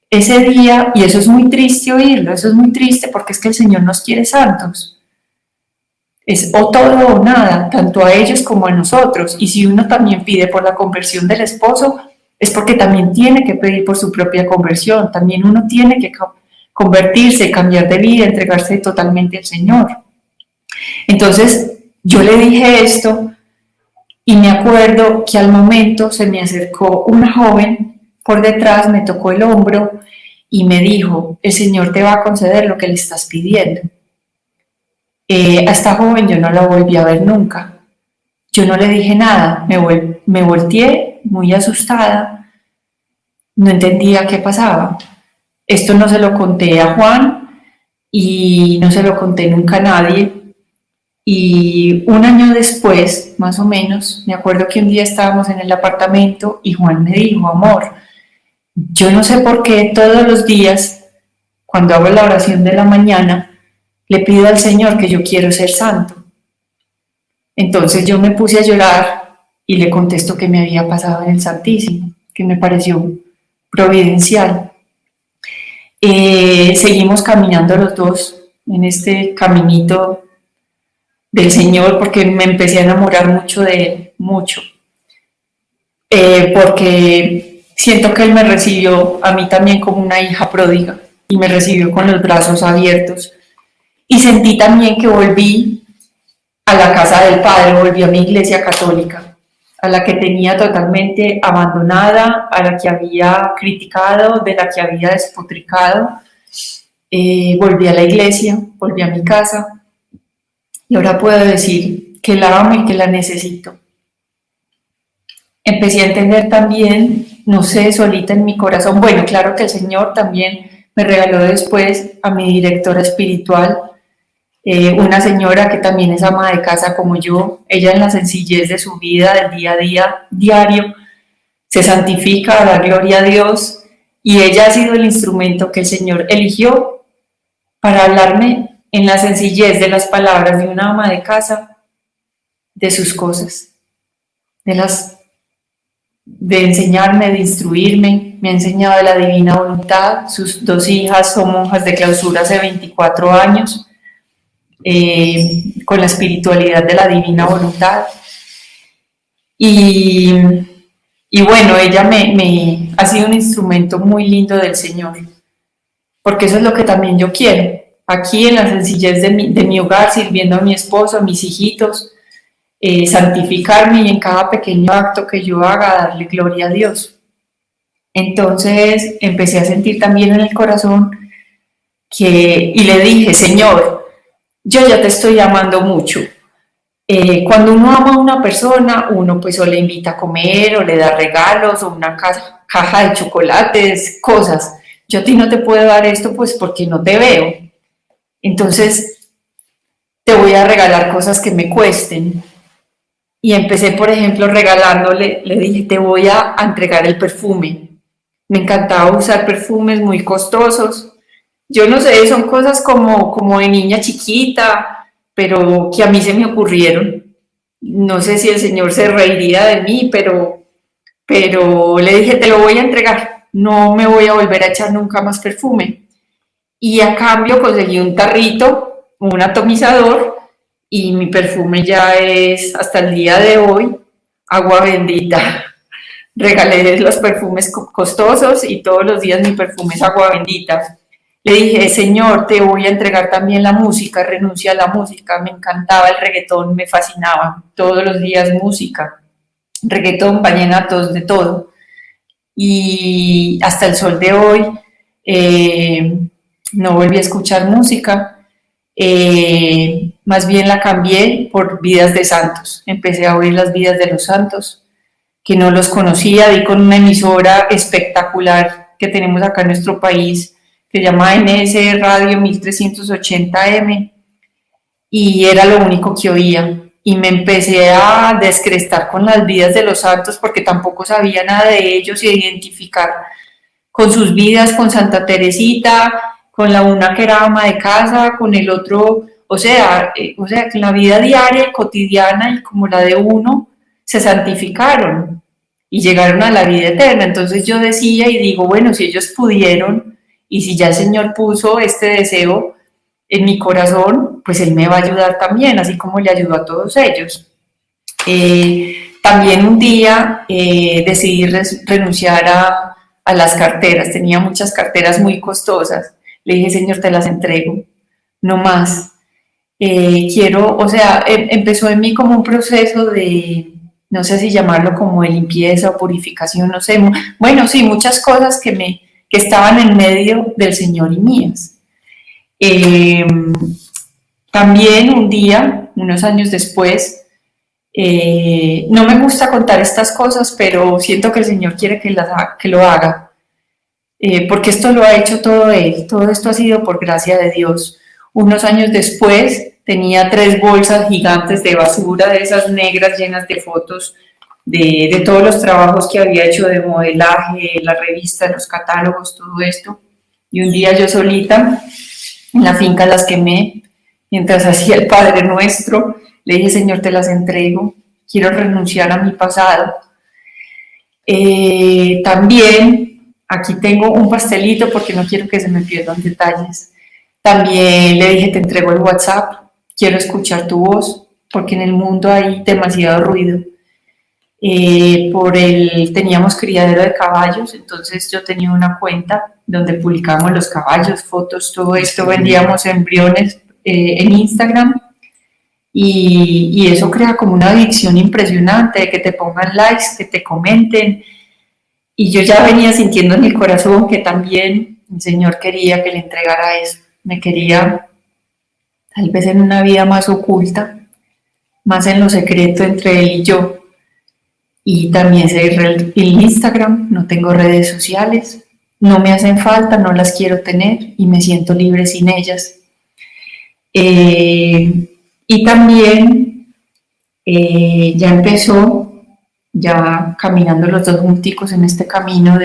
ese día, y eso es muy triste oírlo, eso es muy triste porque es que el Señor nos quiere santos. Es o todo o nada, tanto a ellos como a nosotros. Y si uno también pide por la conversión del esposo, es porque también tiene que pedir por su propia conversión. También uno tiene que convertirse, cambiar de vida, entregarse totalmente al Señor. Entonces, yo le dije esto y me acuerdo que al momento se me acercó una joven por detrás, me tocó el hombro y me dijo, el Señor te va a conceder lo que le estás pidiendo. A esta joven yo no la volví a ver nunca. Yo no le dije nada, me volteé muy asustada, no entendía qué pasaba. Esto no se lo conté a Juan y no se lo conté nunca a nadie. Y un año después, más o menos, me acuerdo que un día estábamos en el apartamento y Juan me dijo, amor, yo no sé por qué todos los días, cuando hago la oración de la mañana, le pido al Señor que yo quiero ser santo. Entonces yo me puse a llorar y le contesto que me había pasado en el Santísimo, que me pareció providencial. Seguimos caminando los dos en este caminito del Señor porque me empecé a enamorar mucho de Él, mucho. Porque siento que Él me recibió a mí también como una hija pródiga y me recibió con los brazos abiertos. Y sentí también que volví a la casa del Padre, volví a mi iglesia católica, a la que tenía totalmente abandonada, a la que había criticado, de la que había despotricado. Volví a la iglesia, volví a mi casa y ahora puedo decir que la amo y que la necesito. Empecé a entender también, no sé, solita en mi corazón, bueno, claro que el Señor también me regaló después a mi directora espiritual, una señora que también es ama de casa como yo. Ella en la sencillez de su vida, del día a día, diario, se santifica a dar gloria a Dios y ella ha sido el instrumento que el Señor eligió para hablarme en la sencillez de las palabras de una ama de casa, de sus cosas, de enseñarme, de instruirme. Me ha enseñado de la divina voluntad. Sus dos hijas son monjas de clausura hace 24 años. Con la espiritualidad de la divina voluntad y bueno, ella me ha sido un instrumento muy lindo del Señor, porque eso es lo que también yo quiero, aquí en la sencillez de mi hogar, sirviendo a mi esposo, a mis hijitos, santificarme y en cada pequeño acto que yo haga, darle gloria a Dios. Entonces empecé a sentir también en el corazón y le dije, Señor, yo ya te estoy amando mucho. Cuando uno ama a una persona, uno pues o le invita a comer, o le da regalos, o una caja de chocolates, cosas. Yo a ti no te puedo dar esto pues porque no te veo. Entonces te voy a regalar cosas que me cuesten. Y empecé, por ejemplo, regalándole, le dije, te voy a entregar el perfume. Me encantaba usar perfumes muy costosos. Yo no sé, son cosas como de niña chiquita, pero que a mí se me ocurrieron. No sé si el Señor se reiría de mí, pero le dije, te lo voy a entregar. No me voy a volver a echar nunca más perfume. Y a cambio conseguí un tarrito, un atomizador, y mi perfume ya es, hasta el día de hoy, agua bendita. Regalé los perfumes costosos y todos los días mi perfume es agua bendita. Le dije, Señor, te voy a entregar también la música, renuncia a la música. Me encantaba el reggaetón, me fascinaba. Todos los días música, reggaetón, vallenatos, de todo. Y hasta el sol de hoy eh, no volví a escuchar música. Más bien la cambié por vidas de santos. Empecé a oír las vidas de los santos, que no los conocía. Di con una emisora espectacular que tenemos acá en nuestro país, que se llama NS Radio 1380M, y era lo único que oía. Y me empecé a descrestar con las vidas de los santos porque tampoco sabía nada de ellos y identificar con sus vidas, con Santa Teresita, con la una que era ama de casa, con el otro, que en la vida diaria, cotidiana y como la de uno, se santificaron y llegaron a la vida eterna. Entonces yo decía y digo, bueno, si ellos pudieron y si ya el Señor puso este deseo en mi corazón, pues Él me va a ayudar también, así como le ayudó a todos ellos. También un día decidí renunciar a las carteras, tenía muchas carteras muy costosas. Le dije, Señor, te las entrego, no más. Empezó en mí como un proceso de, no sé si llamarlo como de limpieza o purificación, no sé. Bueno, sí, muchas cosas que estaban en medio del Señor y mías. También un día, unos años después, no me gusta contar estas cosas, pero siento que el Señor quiere que lo haga, porque esto lo ha hecho todo Él, todo esto ha sido por gracia de Dios. Unos años después tenía 3 bolsas gigantes de basura, de esas negras llenas de fotos de todos los trabajos que había hecho de modelaje, la revista, los catálogos, todo esto. Y un día yo solita en la finca las quemé mientras hacía el Padre Nuestro. Le dije, Señor, te las entrego, quiero renunciar a mi pasado. También, aquí tengo un pastelito porque no quiero que se me pierdan detalles. También le dije, te entrego el WhatsApp, quiero escuchar tu voz, porque en el mundo hay demasiado ruido. Teníamos criadero de caballos, entonces yo tenía una cuenta donde publicamos los caballos, fotos, todo esto, vendíamos embriones en Instagram. Y eso crea como una adicción impresionante de que te pongan likes, que te comenten. Y yo ya venía sintiendo en mi corazón que también el Señor quería que le entregara eso. Me quería, tal vez en una vida más oculta, más en lo secreto entre Él y yo. Y también seguir el Instagram, no tengo redes sociales, no me hacen falta, no las quiero tener y me siento libre sin ellas. Y también ya empezó, ya caminando los dos junticos en este camino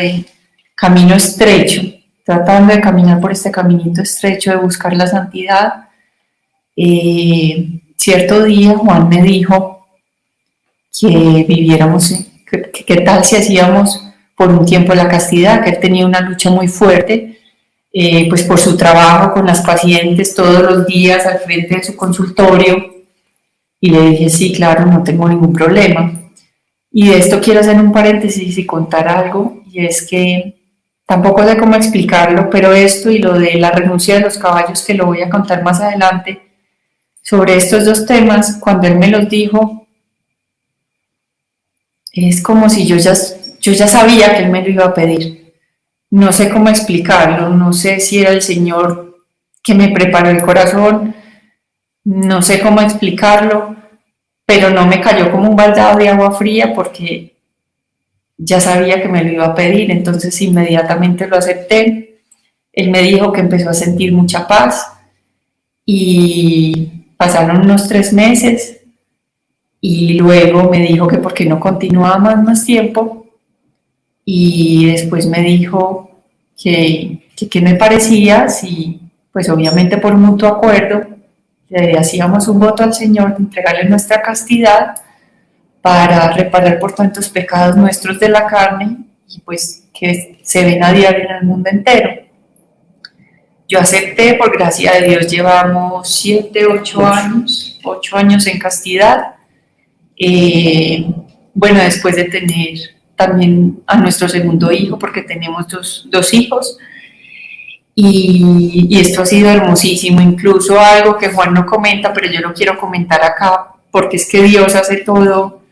estrecho, tratando de caminar por este caminito estrecho de buscar la santidad. Cierto día Juan me dijo que viviéramos, qué tal si hacíamos por un tiempo la castidad, que él tenía una lucha muy fuerte, pues por su trabajo con las pacientes todos los días al frente de su consultorio. Y le dije, sí, claro, no tengo ningún problema. Y de esto quiero hacer un paréntesis y contar algo, y es que tampoco sé cómo explicarlo, pero esto y lo de la renuncia de los caballos, que lo voy a contar más adelante, sobre estos 2 temas, cuando él me los dijo, es como si yo ya sabía que él me lo iba a pedir. No sé cómo explicarlo, no sé si era el Señor que me preparó el corazón, no sé cómo explicarlo, pero no me cayó como un baldado de agua fría porque ya sabía que me lo iba a pedir, entonces inmediatamente lo acepté. Él me dijo que empezó a sentir mucha paz y pasaron unos 3 meses y luego me dijo que por qué no continuaba más tiempo, y después me dijo que qué me parecía si, pues obviamente por mutuo acuerdo, le hacíamos un voto al Señor de entregarle nuestra castidad para reparar por tantos pecados nuestros de la carne y pues que se ven a diario en el mundo entero. Yo acepté, por gracia de Dios, llevamos 7, 8 años en castidad. Bueno, después de tener también a nuestro segundo hijo, porque tenemos dos hijos, y esto ha sido hermosísimo, incluso algo que Juan no comenta, pero yo lo quiero comentar acá, porque es que Dios hace todo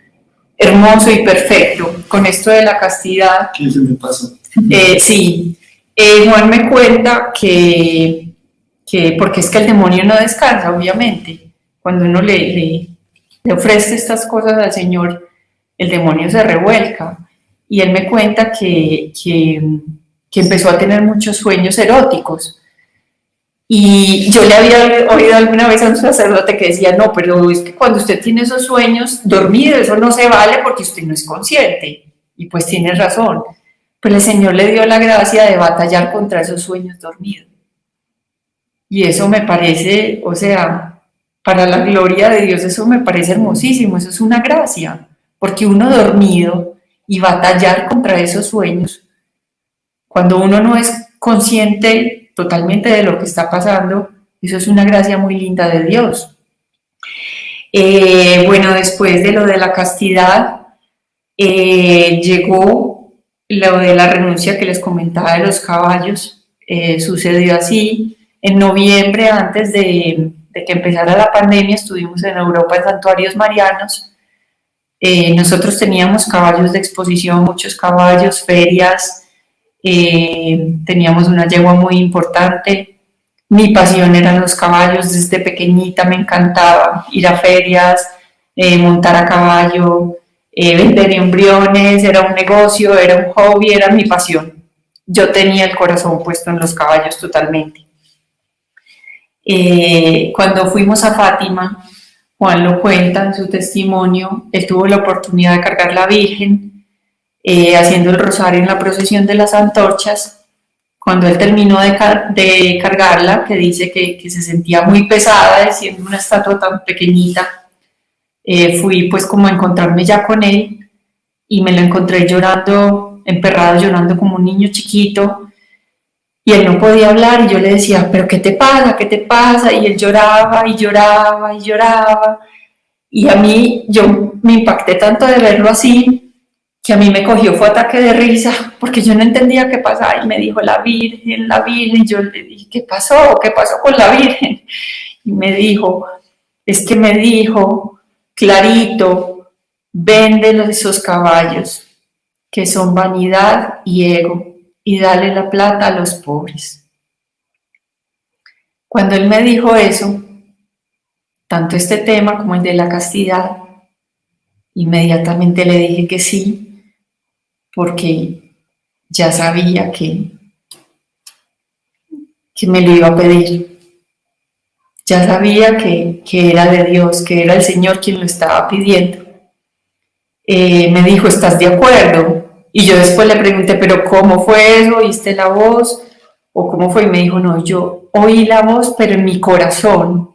hermoso y perfecto. Con esto de la castidad, ¿Qué se me pasó? Sí, Juan me cuenta porque es que el demonio no descansa, obviamente. Cuando uno le ofrece estas cosas al Señor, el demonio se revuelca. Y él me cuenta que empezó a tener muchos sueños eróticos. Y yo le había oído alguna vez a un sacerdote que decía, no, pero es que cuando usted tiene esos sueños dormido, eso no se vale porque usted no es consciente. Y pues tiene razón. Pero el Señor le dio la gracia de batallar contra esos sueños dormidos. Y eso me parece, o sea, para la gloria de Dios, eso me parece hermosísimo, eso es una gracia. Porque uno dormido y batallar contra esos sueños, cuando uno no es consciente totalmente de lo que está pasando, eso es una gracia muy linda de Dios. Bueno, después de lo de la castidad, llegó lo de la renuncia que les comentaba de los caballos. Sucedió así. En noviembre, antes de que empezara la pandemia, estuvimos en Europa en santuarios marianos. Nosotros teníamos caballos de exposición, muchos caballos, ferias, teníamos una yegua muy importante. Mi pasión eran los caballos, desde pequeñita me encantaba ir a ferias, montar a caballo, vender embriones, era un negocio, era un hobby, era mi pasión. Yo tenía el corazón puesto en los caballos totalmente. Cuando fuimos a Fátima, Juan lo cuenta en su testimonio, él tuvo la oportunidad de cargar la Virgen, haciendo el rosario en la procesión de las antorchas. Cuando él terminó de cargarla, que dice que se sentía muy pesada, siendo una estatua tan pequeñita, fui pues como a encontrarme ya con él y me lo encontré llorando, emperrado, llorando como un niño chiquito, y él no podía hablar y yo le decía, pero ¿qué te pasa? ¿Qué te pasa? Y él lloraba y lloraba y lloraba, y a mí yo me impacté tanto de verlo así que a mí me cogió, fue ataque de risa, porque yo no entendía qué pasaba, y me dijo la Virgen, y yo le dije, ¿qué pasó? ¿Qué pasó con la Virgen? Y me dijo, es que me dijo, clarito, vende esos caballos, que son vanidad y ego, y dale la plata a los pobres. Cuando él me dijo eso, tanto este tema como el de la castidad, inmediatamente le dije que sí, porque ya sabía que me lo iba a pedir. Ya sabía que era de Dios, que era el Señor quien lo estaba pidiendo. Me dijo, ¿estás de acuerdo? Y yo después le pregunté, ¿pero cómo fue eso? ¿Oíste la voz? ¿O cómo fue? Y me dijo, no, yo oí la voz, pero en mi corazón.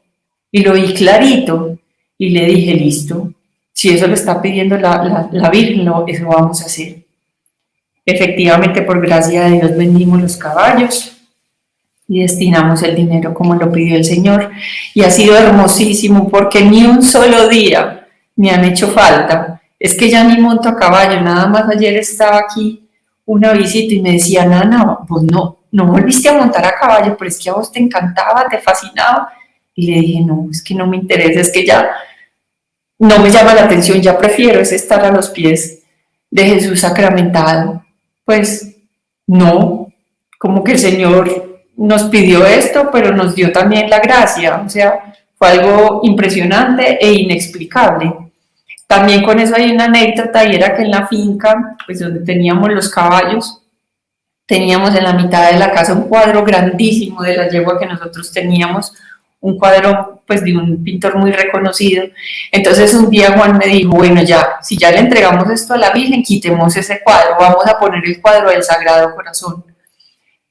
Y lo oí clarito. Y le dije, listo, si eso lo está pidiendo la Virgen, eso vamos a hacer. Efectivamente, por gracia de Dios, vendimos los caballos y destinamos el dinero como lo pidió el Señor. Y ha sido hermosísimo porque ni un solo día me han hecho falta. Es que ya ni monto a caballo, nada más ayer estaba aquí una visita y me decía, Nana, vos no volviste a montar a caballo, pero es que a vos te encantaba, te fascinaba. Y le dije, no, es que no me interesa, es que ya no me llama la atención, ya prefiero es estar a los pies de Jesús sacramentado. Pues no, como que el Señor nos pidió esto, pero nos dio también la gracia, o sea, fue algo impresionante e inexplicable. También con eso hay una anécdota, y era que en la finca, pues donde teníamos los caballos, teníamos en la mitad de la casa un cuadro grandísimo de la yegua que nosotros teníamos, un cuadro pues de un pintor muy reconocido. Entonces un día Juan me dijo, bueno, ya, si ya le entregamos esto a la Virgen, quitemos ese cuadro, vamos a poner el cuadro del Sagrado Corazón.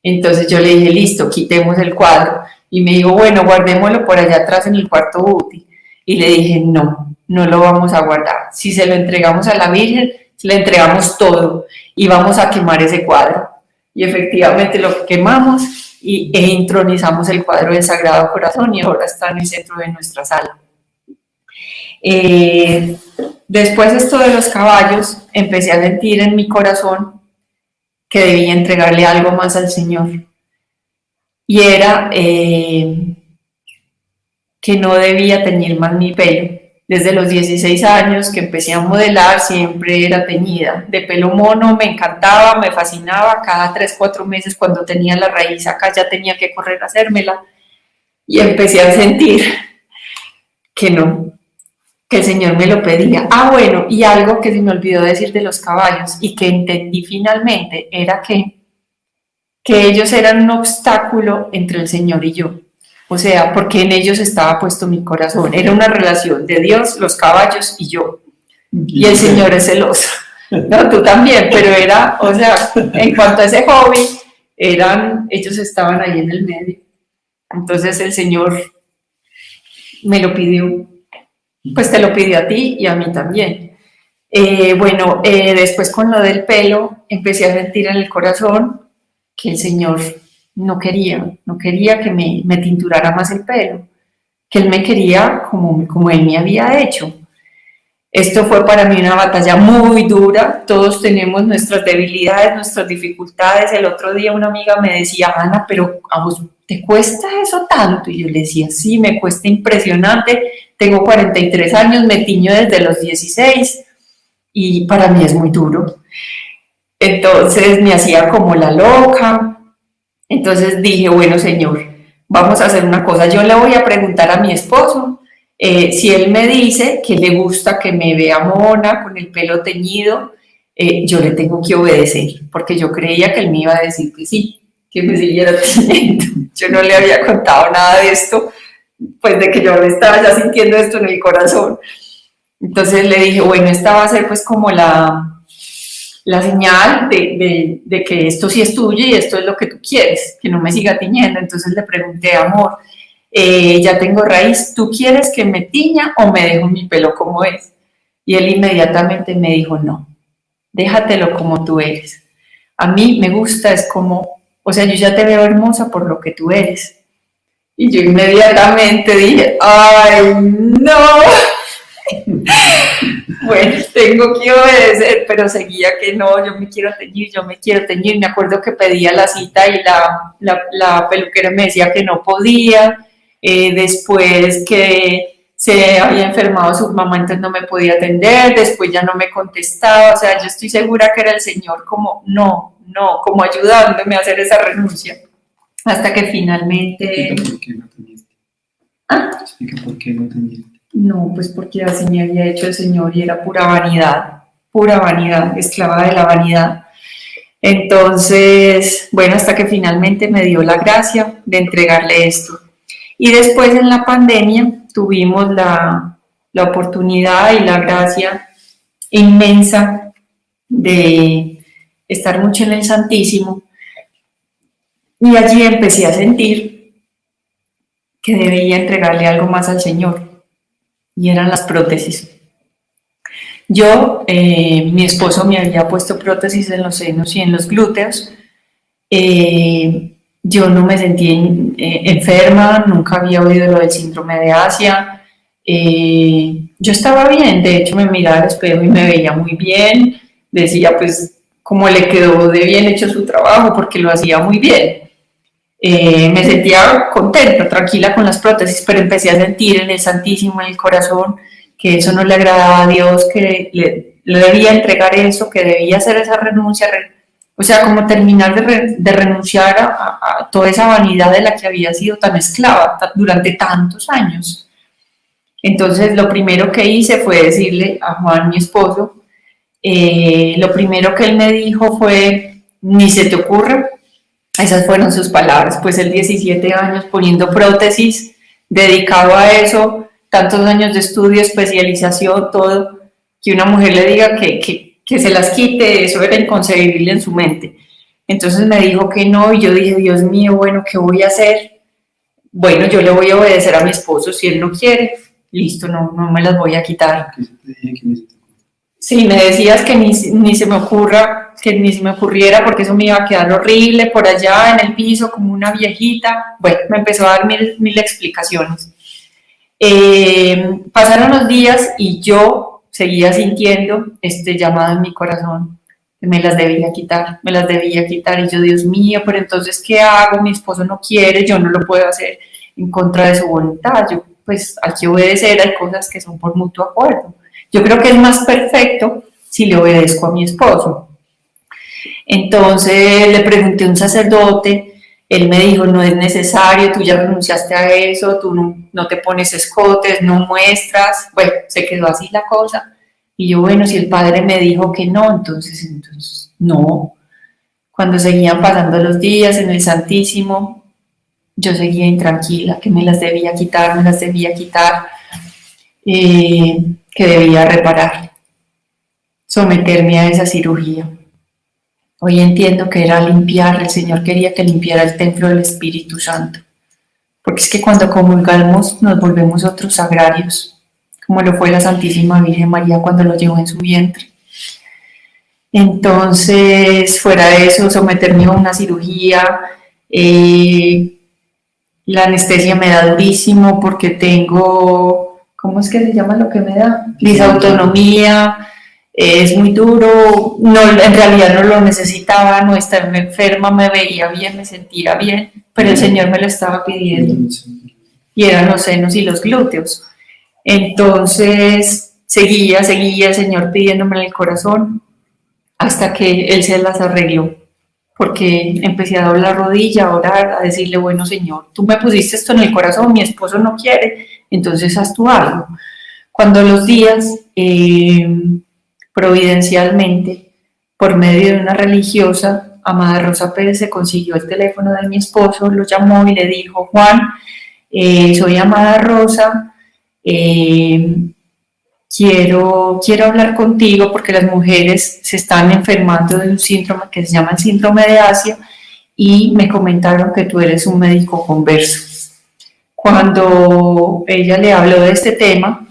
Entonces yo le dije, listo, quitemos el cuadro. Y me dijo, bueno, guardémoslo por allá atrás en el cuarto útil. Y le dije, no, no lo vamos a guardar. Si se lo entregamos a la Virgen, le entregamos todo y vamos a quemar ese cuadro. Y efectivamente lo quemamos e entronizamos el cuadro del Sagrado Corazón y ahora está en el centro de nuestra sala. Después esto de los caballos, empecé a sentir en mi corazón que debía entregarle algo más al Señor. Y era que no debía teñir más mi pelo. Desde los 16 años que empecé a modelar siempre era teñida. De pelo mono me encantaba, me fascinaba. Cada 3-4 meses cuando tenía la raíz acá ya tenía que correr a hacérmela. Y empecé a sentir que no, que el Señor me lo pedía. Ah, bueno, y algo que se me olvidó decir de los caballos y que entendí finalmente era que ellos eran un obstáculo entre el Señor y yo. O sea, porque en ellos estaba puesto mi corazón. Era una relación de Dios, los caballos y yo. Y el Señor es celoso. No, tú también, pero era, o sea, en cuanto a ese hobby, ellos estaban ahí en el medio. Entonces el Señor me lo pidió. Pues te lo pidió a ti y a mí también. Después con lo del pelo, empecé a sentir en el corazón que el Señor no quería que me tinturara más el pelo, que Él me quería como Él me había hecho. Esto fue para mí una batalla muy dura. Todos tenemos nuestras debilidades, nuestras dificultades. El otro día una amiga me decía, Ana, pero ¿a vos te cuesta eso tanto? Y yo le decía, sí, me cuesta impresionante. Tengo 43 años, me tiño desde los 16 y para mí es muy duro. Entonces me hacía como la loca. Entonces dije, bueno, Señor, vamos a hacer una cosa. Yo le voy a preguntar a mi esposo si él me dice que le gusta que me vea mona, con el pelo teñido, yo le tengo que obedecer, porque yo creía que él me iba a decir que sí, que me siguiera teñiendo. Yo no le había contado nada de esto, pues de que yo me estaba ya sintiendo esto en el corazón. Entonces le dije, bueno, esta va a ser pues como la señal de que esto sí es tuyo y esto es lo que tú quieres, que no me siga tiñendo. Entonces le pregunté, amor, ya tengo raíz, ¿tú quieres que me tiña o me dejo mi pelo como es? Y él inmediatamente me dijo, no, déjatelo como tú eres. A mí me gusta, es como, o sea, yo ya te veo hermosa por lo que tú eres. Y yo inmediatamente dije, ¡ay, no! Bueno, tengo que obedecer, pero seguía que no, yo me quiero teñir. Me acuerdo que pedía la cita y la peluquera me decía que no podía. Después que se había enfermado su mamá, entonces no me podía atender. Después ya no me contestaba. O sea, yo estoy segura que era el Señor como, no, como ayudándome a hacer esa renuncia. Hasta que finalmente... Explica por qué no teñiste. ¿Ah? Explica por qué no teñiste. No, pues porque así me había hecho el Señor y era pura vanidad, esclava de la vanidad. Entonces, bueno, hasta que finalmente me dio la gracia de entregarle esto. Y después en la pandemia tuvimos la oportunidad y la gracia inmensa de estar mucho en el Santísimo. Y allí empecé a sentir que debía entregarle algo más al Señor. Y eran las prótesis. Mi esposo me había puesto prótesis en los senos y en los glúteos. Yo no me sentí enferma, nunca había oído lo del síndrome de Asia. Yo estaba bien, de hecho me miraba al espejo y me veía muy bien. Decía, pues, cómo le quedó de bien hecho su trabajo, porque lo hacía muy bien. Me sentía contenta, tranquila con las prótesis, pero empecé a sentir en el Santísimo, en el corazón, que eso no le agradaba a Dios, que le debía entregar eso, que debía hacer esa renuncia, o sea, como terminar de renunciar a toda esa vanidad de la que había sido tan esclava durante tantos años. Entonces, lo primero que hice fue decirle a Juan, mi esposo, lo primero que él me dijo fue, ni se te ocurre. Esas fueron sus palabras, pues él 17 años poniendo prótesis, dedicado a eso, tantos años de estudio, especialización, todo, que una mujer le diga que se las quite, eso era inconcebible en su mente. Entonces me dijo que no, y yo dije, Dios mío, bueno, ¿qué voy a hacer? Bueno, yo le voy a obedecer a mi esposo, si él no quiere, listo, no me las voy a quitar. Sí, me decías que ni se me ocurra, que ni se me ocurriera, porque eso me iba a quedar horrible por allá en el piso como una viejita. Bueno, me empezó a dar mil explicaciones. Pasaron los días y yo seguía sintiendo este llamado en mi corazón, que me las debía quitar, y yo, Dios mío, pero entonces, ¿qué hago? Mi esposo no quiere, yo no lo puedo hacer en contra de su voluntad, yo pues hay que obedecer, hay cosas que son por mutuo acuerdo. Yo creo que es más perfecto si le obedezco a mi esposo. Entonces le pregunté a un sacerdote, él me dijo, no es necesario, tú ya renunciaste a eso, tú no te pones escotes, no muestras. Bueno, se quedó así la cosa. Y yo, bueno, si el padre me dijo que no, entonces no. Cuando seguían pasando los días en el Santísimo, yo seguía intranquila, que me las debía quitar, que debía reparar, someterme a esa cirugía. Hoy entiendo que era limpiar, el Señor quería que limpiara el templo del Espíritu Santo, porque es que cuando comulgamos nos volvemos otros sagrarios, como lo fue la Santísima Virgen María cuando lo llevó en su vientre. Entonces, fuera de eso, someterme a una cirugía, la anestesia me da durísimo porque tengo, ¿cómo es que se llama lo que me da? Disautonomía, es muy duro, no, en realidad no lo necesitaba, no estaba enferma, me veía bien, me sentía bien, pero el Señor me lo estaba pidiendo, y eran los senos y los glúteos. Entonces seguía el Señor pidiéndome en el corazón hasta que Él se las arregló, porque empecé a doblar la rodilla, a orar, a decirle, bueno Señor, tú me pusiste esto en el corazón, mi esposo no quiere, entonces haz tú algo. Cuando los días, providencialmente, por medio de una religiosa, Amada Rosa Pérez, se consiguió el teléfono de mi esposo, lo llamó y le dijo, Juan, soy Amada Rosa, quiero hablar contigo porque las mujeres se están enfermando de un síndrome que se llama el síndrome de Asia y me comentaron que tú eres un médico converso. Cuando ella le habló de este tema,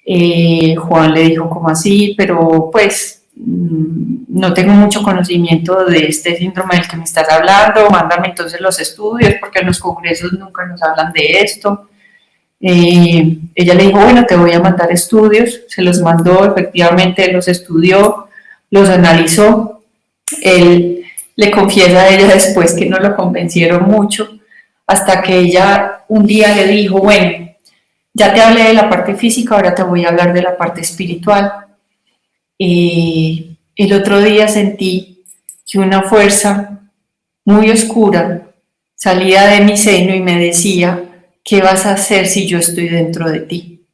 Juan le dijo, ¿cómo así? Pero pues no tengo mucho conocimiento de este síndrome del que me estás hablando, mándame entonces los estudios porque en los congresos nunca nos hablan de esto. Ella le dijo, bueno, te voy a mandar estudios, se los mandó, efectivamente los estudió, los analizó. Él le confiesa a ella después que no lo convencieron mucho, hasta que ella un día le dijo, bueno, ya te hablé de la parte física, ahora te voy a hablar de la parte espiritual. El otro día sentí que una fuerza muy oscura salía de mi seno y me decía, ¿qué vas a hacer si yo estoy dentro de ti?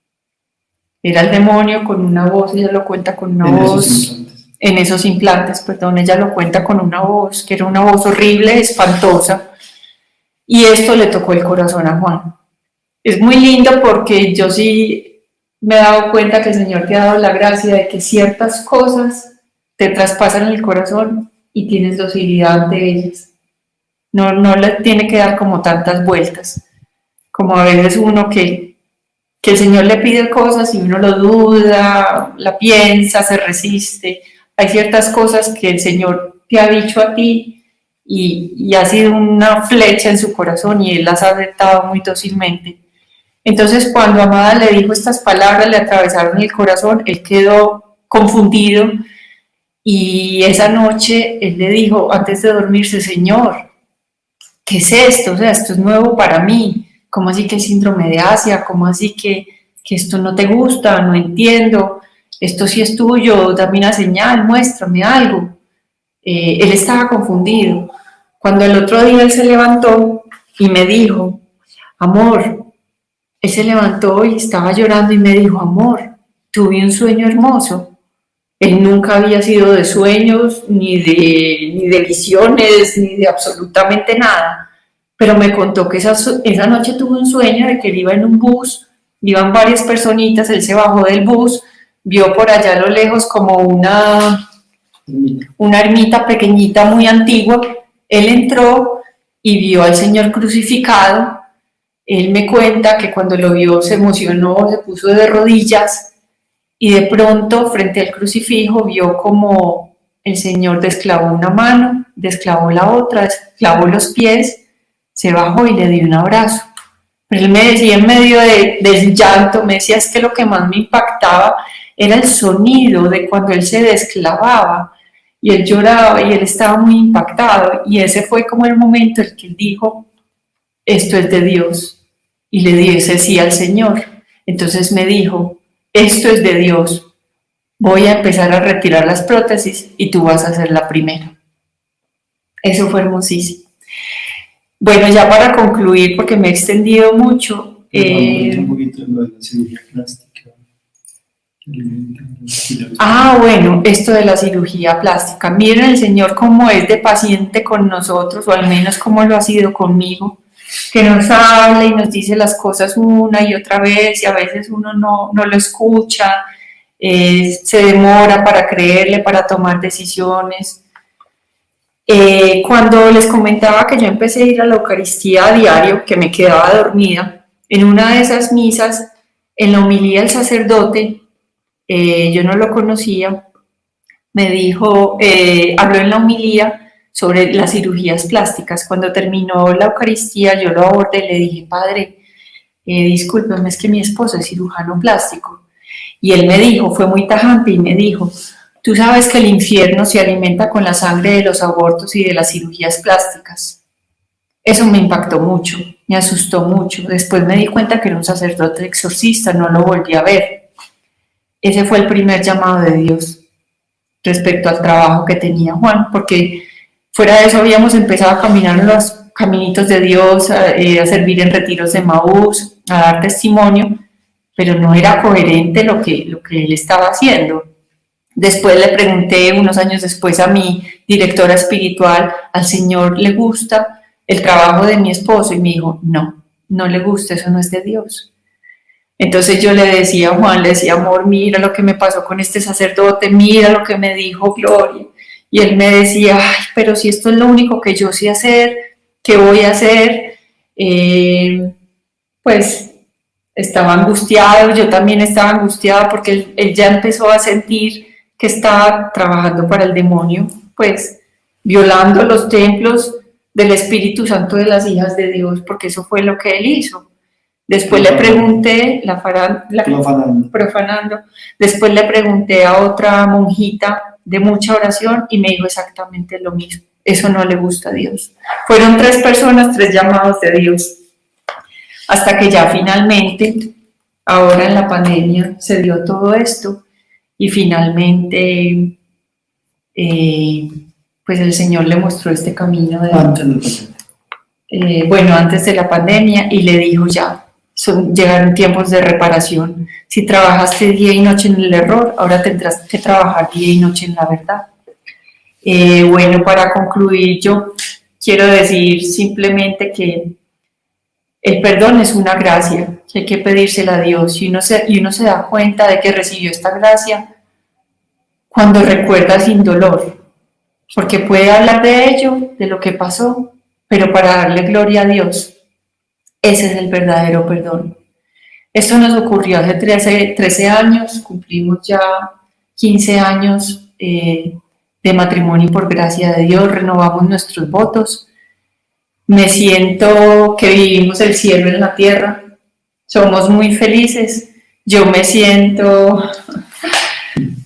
Era el demonio con una voz, ella lo cuenta con una voz, en esos implantes, perdón, ella lo cuenta con una voz, que era una voz horrible, espantosa, y esto le tocó el corazón a Juan. Es muy lindo porque yo sí me he dado cuenta que el Señor te ha dado la gracia de que ciertas cosas te traspasan el corazón y tienes docilidad ante ellas. No le tiene que dar como tantas vueltas, como a veces uno que el Señor le pide cosas y uno lo duda, la piensa, se resiste. Hay ciertas cosas que el Señor te ha dicho a ti y ha sido una flecha en su corazón y Él las ha aceptado muy dócilmente. Entonces, cuando Amada le dijo estas palabras, le atravesaron el corazón, él quedó confundido y esa noche él le dijo, antes de dormirse, Señor, ¿qué es esto? O sea, esto es nuevo para mí. ¿Cómo así que el síndrome de Asia? ¿Cómo así que esto no te gusta? No entiendo. Esto sí es tuyo, dame una señal, muéstrame algo. Él estaba confundido. Cuando el otro día él se levantó y me dijo, amor, él se levantó y estaba llorando y me dijo, amor, tuve un sueño hermoso. Él nunca había sido de sueños, ni de visiones, ni de absolutamente nada. pero me contó que esa noche tuvo un sueño de que él iba en un bus, iban varias personitas, él se bajó del bus, vio por allá a lo lejos como una ermita pequeñita muy antigua, él entró y vio al Señor crucificado. Él me cuenta que cuando lo vio se emocionó, se puso de rodillas y de pronto frente al crucifijo vio como el Señor desclavó una mano, desclavó la otra, desclavó los pies, se bajó y le dio un abrazo. Pero él me decía en medio del llanto, me decía, es que lo que más me impactaba era el sonido de cuando él se desclavaba y él lloraba y él estaba muy impactado y ese fue como el momento en que él dijo, esto es de Dios, y le dije sí al Señor. Entonces me dijo, esto es de Dios, voy a empezar a retirar las prótesis y tú vas a ser la primera. Eso fue hermosísimo. Bueno, ya para concluir, porque me he extendido mucho. Un poquito de la cirugía plástica. Bueno, esto de la cirugía plástica. Miren el Señor cómo es de paciente con nosotros, o al menos como lo ha sido conmigo, que nos habla y nos dice las cosas una y otra vez, y a veces uno no lo escucha, se demora para creerle, para tomar decisiones. Cuando les comentaba que yo empecé a ir a la Eucaristía a diario, que me quedaba dormida, en una de esas misas, en la homilía el sacerdote, yo no lo conocía, me dijo, habló en la homilía sobre las cirugías plásticas. Cuando terminó la Eucaristía, yo lo abordé y le dije, padre, discúlpeme, es que mi esposo es cirujano plástico. Y él me dijo, fue muy tajante y me dijo, tú sabes que el infierno se alimenta con la sangre de los abortos y de las cirugías plásticas. Eso me impactó mucho, me asustó mucho. Después me di cuenta que era un sacerdote exorcista, no lo volví a ver. Ese fue el primer llamado de Dios respecto al trabajo que tenía Juan, porque fuera de eso habíamos empezado a caminar en los caminitos de Dios, a servir en retiros de Maús, a dar testimonio, pero no era coherente lo que él estaba haciendo. Después le pregunté, unos años después, a mi directora espiritual, ¿al Señor le gusta el trabajo de mi esposo? Y me dijo, no le gusta, eso no es de Dios. Entonces yo le decía a Juan, le decía, amor, mira lo que me pasó con este sacerdote, mira lo que me dijo Gloria. Y él me decía, ay, pero si esto es lo único que yo sé hacer, ¿qué voy a hacer? Pues estaba angustiado, yo también estaba angustiada porque él ya empezó a sentir que estaba trabajando para el demonio, pues violando los templos del Espíritu Santo de las hijas de Dios, porque eso fue lo que él hizo. Después le pregunté, profanando. Después le pregunté a otra monjita de mucha oración y me dijo exactamente lo mismo. Eso no le gusta a Dios. Fueron 3 personas, 3 llamados de Dios. Hasta que ya finalmente, ahora en la pandemia, se dio todo esto y finalmente, pues el Señor le mostró este camino. Antes de la pandemia y le dijo ya, llegaron tiempos de reparación. Si trabajaste día y noche en el error, ahora tendrás que trabajar día y noche en la verdad. Para concluir, yo quiero decir simplemente que el perdón es una gracia que hay que pedírsela a Dios y uno se da cuenta de que recibió esta gracia cuando recuerda sin dolor, porque puede hablar de ello, de lo que pasó, pero para darle gloria a Dios. Ese es el verdadero perdón. Esto nos ocurrió hace 13 años, cumplimos ya 15 años de matrimonio por gracia de Dios, renovamos nuestros votos. Me siento que vivimos el cielo en la tierra, somos muy felices. Yo me siento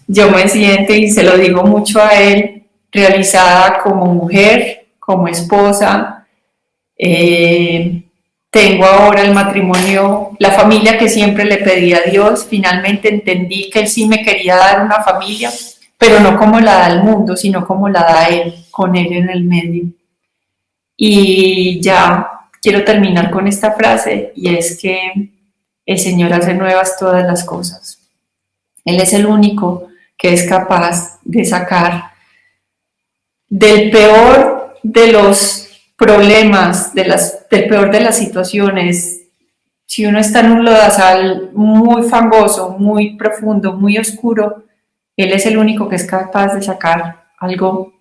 y se lo digo mucho a él, realizada como mujer, como esposa. Tengo ahora el matrimonio, la familia que siempre le pedí a Dios. Finalmente entendí que Él sí me quería dar una familia, pero no como la da el mundo, sino como la da Él, con Él en el medio. Y ya quiero terminar con esta frase, y es que el Señor hace nuevas todas las cosas. Él es el único que es capaz de sacar del peor de los problemas, del peor de las situaciones, si uno está en un lodazal muy fangoso, muy profundo, muy oscuro, Él es el único que es capaz de sacar algo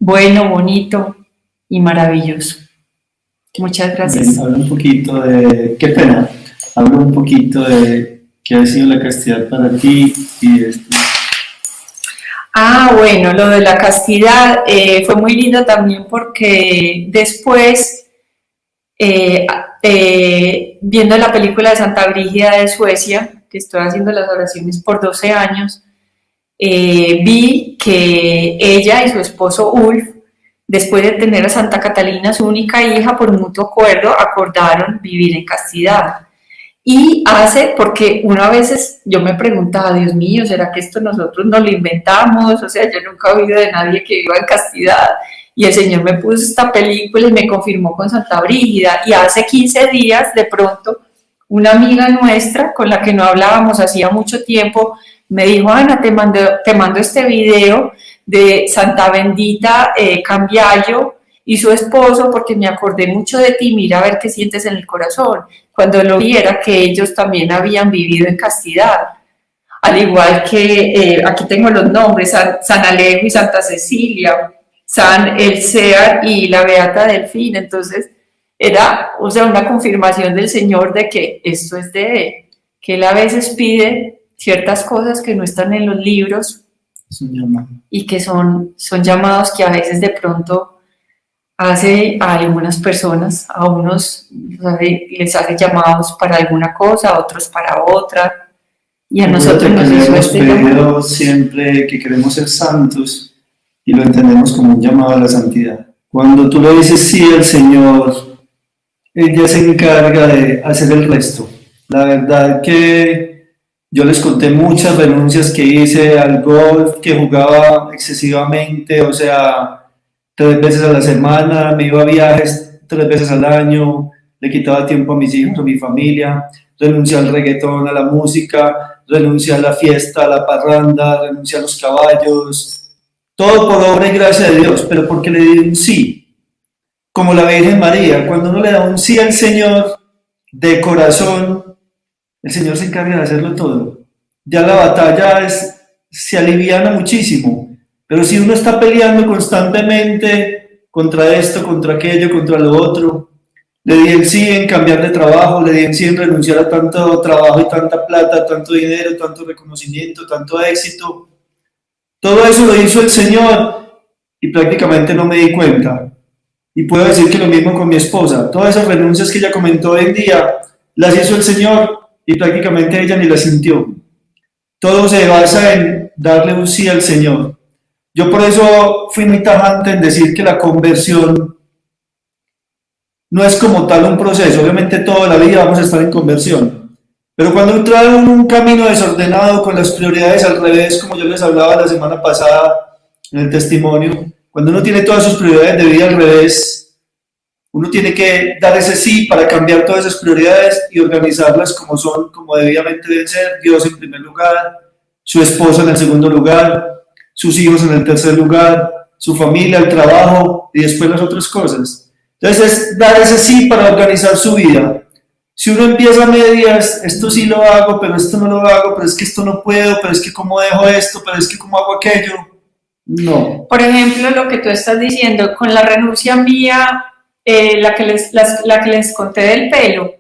bueno, bonito y maravilloso. Muchas gracias. Habla un poquito de, qué pena, habla un poquito de qué ha sido la castidad para ti y esto. Bueno, lo de la castidad fue muy lindo también porque después, viendo la película de Santa Brígida de Suecia, que estoy haciendo las oraciones por 12 años, vi que ella y su esposo Ulf, después de tener a Santa Catalina, su única hija, por mutuo acuerdo, acordaron vivir en castidad. Y porque uno a veces, yo me preguntaba, Dios mío, ¿será que esto nosotros no lo inventamos? O sea, yo nunca he oído de nadie que viva en castidad. Y el Señor me puso esta película y me confirmó con Santa Brígida. Y hace 15 días, de pronto, una amiga nuestra con la que no hablábamos hacía mucho tiempo, me dijo, Ana, te mando este video de Santa Bendita Cambiayo y su esposo, porque me acordé mucho de ti, mira a ver qué sientes en el corazón. Cuando lo vi era que ellos también habían vivido en castidad, al igual que, aquí tengo los nombres, San Alejo y Santa Cecilia, San Elcear y la Beata Delfina. Entonces era, o sea, una confirmación del Señor de que esto es de Él, que Él a veces pide ciertas cosas que no están en los libros y que son llamados que a veces de pronto hace a algunas personas, a unos les hace llamados para alguna cosa, a otros para otra, y a nosotros nos hizo este llamado. Siempre que queremos ser santos y lo entendemos como un llamado a la santidad. Cuando tú le dices sí al Señor, Él ya se encarga de hacer el resto. La verdad que yo les conté muchas renuncias que hice al golf, que jugaba excesivamente, o sea, 3 veces a la semana, me iba a viajes 3 veces al año, le quitaba tiempo a mis hijos, a mi familia, renuncié al reggaetón, a la música, renuncié a la fiesta, a la parranda, renuncié a los caballos, todo por obra y gracia de Dios, pero porque le di un sí, como la Virgen María. Cuando uno le da un sí al Señor de corazón, el Señor se encarga de hacerlo todo. Ya la batalla se aliviana muchísimo, pero si uno está peleando constantemente contra esto, contra aquello, contra lo otro, le di el sí en cambiar de trabajo, le di el sí en renunciar a tanto trabajo y tanta plata, tanto dinero, tanto reconocimiento, tanto éxito, todo eso lo hizo el Señor y prácticamente no me di cuenta. Y puedo decir que lo mismo con mi esposa. Todas esas renuncias que ella comentó hoy en día, las hizo el Señor y prácticamente ella ni las sintió. Todo se basa en darle un sí al Señor. Yo por eso fui muy tajante en decir que la conversión no es como tal un proceso. Obviamente toda la vida vamos a estar en conversión. Pero cuando uno trae un camino desordenado con las prioridades al revés, como yo les hablaba la semana pasada en el testimonio, cuando uno tiene todas sus prioridades de vida al revés, uno tiene que dar ese sí para cambiar todas esas prioridades y organizarlas como son, como debidamente deben ser. Dios en primer lugar, su esposa en el segundo lugar, sus hijos en el tercer lugar, su familia, el trabajo y después las otras cosas. Entonces es dar ese sí para organizar su vida. Si uno empieza a medias, esto sí lo hago, pero esto no lo hago, pero es que esto no puedo, pero es que cómo dejo esto, pero es que cómo hago aquello, no. Por ejemplo, lo que tú estás diciendo, con la renuncia mía, la que les conté del pelo,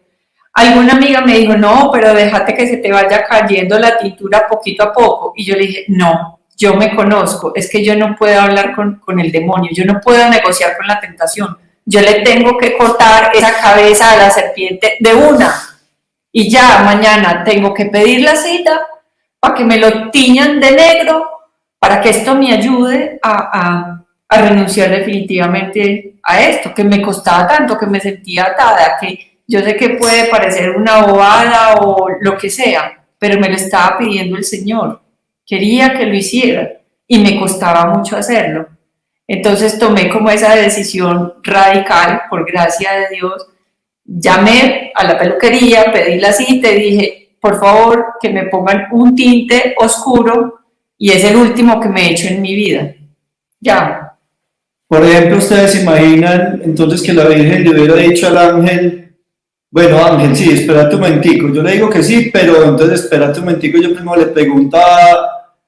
alguna amiga me dijo, no, pero déjate que se te vaya cayendo la tintura poquito a poco. Y yo le dije, no, yo me conozco, es que yo no puedo hablar con el demonio, yo no puedo negociar con la tentación. Yo le tengo que cortar esa cabeza a la serpiente de una. Y ya mañana tengo que pedir la cita para que me lo tiñan de negro, para que esto me ayude a renunciar definitivamente a esto, que me costaba tanto, que me sentía atada, que yo sé que puede parecer una bobada o lo que sea, pero me lo estaba pidiendo el Señor. Quería que lo hiciera y me costaba mucho hacerlo. Entonces tomé como esa decisión radical, por gracia de Dios. Llamé a la peluquería, pedí la cita y dije, por favor, que me pongan un tinte oscuro y es el último que me he hecho en mi vida. Ya. Por ejemplo, ustedes se imaginan entonces que la Virgen le hubiera dicho al ángel, bueno, ángel, sí, espérate un momentico, yo le digo que sí, pero entonces espérate un momentico, yo primero le pregunto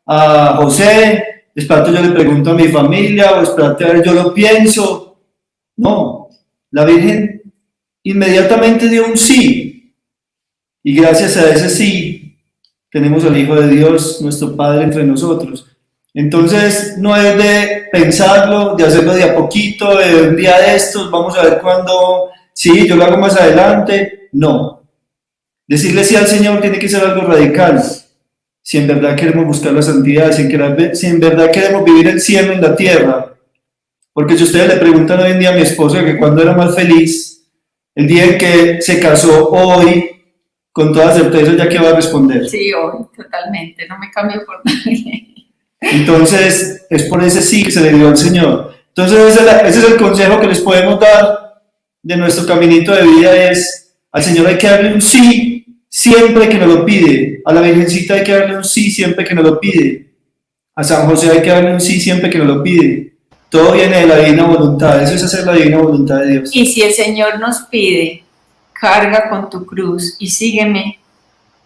a José, espérate, yo le pregunto a mi familia, o espérate, a ver, yo lo pienso. No, la Virgen inmediatamente dio un sí, y gracias a ese sí tenemos al Hijo de Dios, nuestro Padre, entre nosotros. Entonces no es de pensarlo, de hacerlo de a poquito, de un día de estos, vamos a ver cuándo, sí, yo lo hago más adelante. No, decirle sí al Señor tiene que ser algo radical. Si en verdad queremos buscar la santidad, si en verdad queremos vivir el cielo en la tierra. Porque si ustedes le preguntan hoy en día a mi esposa que cuándo era más feliz, el día en que se casó, hoy, con toda certeza ya que va a responder. Sí, hoy, totalmente, no me cambio por nadie. Entonces, es por ese sí que se le dio al Señor. Entonces, ese es el consejo que les podemos dar de nuestro caminito de vida, es al Señor hay que darle un sí siempre que nos lo pide, a la Virgencita hay que darle un sí siempre que nos lo pide, a San José hay que darle un sí siempre que nos lo pide. Todo viene de la divina voluntad, eso es hacer la divina voluntad de Dios. Y si el Señor nos pide, carga con tu cruz y sígueme,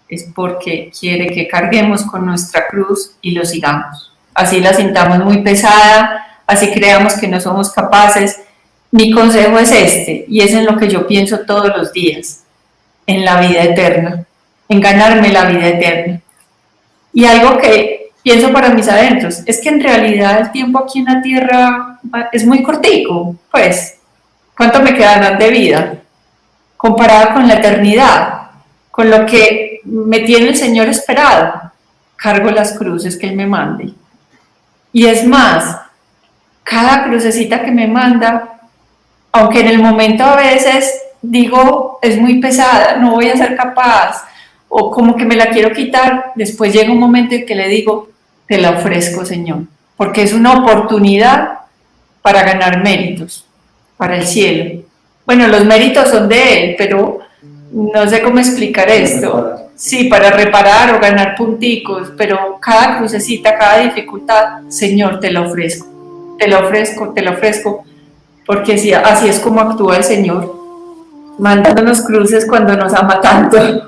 es porque quiere que carguemos con nuestra cruz y lo sigamos. Así la sintamos muy pesada, así creamos que no somos capaces. Mi consejo es este, y es en lo que yo pienso todos los días, en la vida eterna, en ganarme la vida eterna. Y algo que pienso para mis adentros, es que en realidad el tiempo aquí en la tierra es muy cortico, pues, ¿cuánto me quedará de vida? Comparado con la eternidad, con lo que me tiene el Señor esperado, cargo las cruces que Él me mande. Y es más, cada crucecita que me manda, aunque en el momento a veces digo, es muy pesada, no voy a ser capaz, o como que me la quiero quitar, después llega un momento en que le digo, te la ofrezco, Señor, porque es una oportunidad para ganar méritos, para el cielo. Bueno, los méritos son de Él, pero no sé cómo explicar esto. Sí, para reparar o ganar punticos, pero cada crucecita, cada dificultad, Señor, te la ofrezco, te la ofrezco, te la ofrezco, porque así es como actúa el Señor, mandándonos cruces cuando nos ama tanto.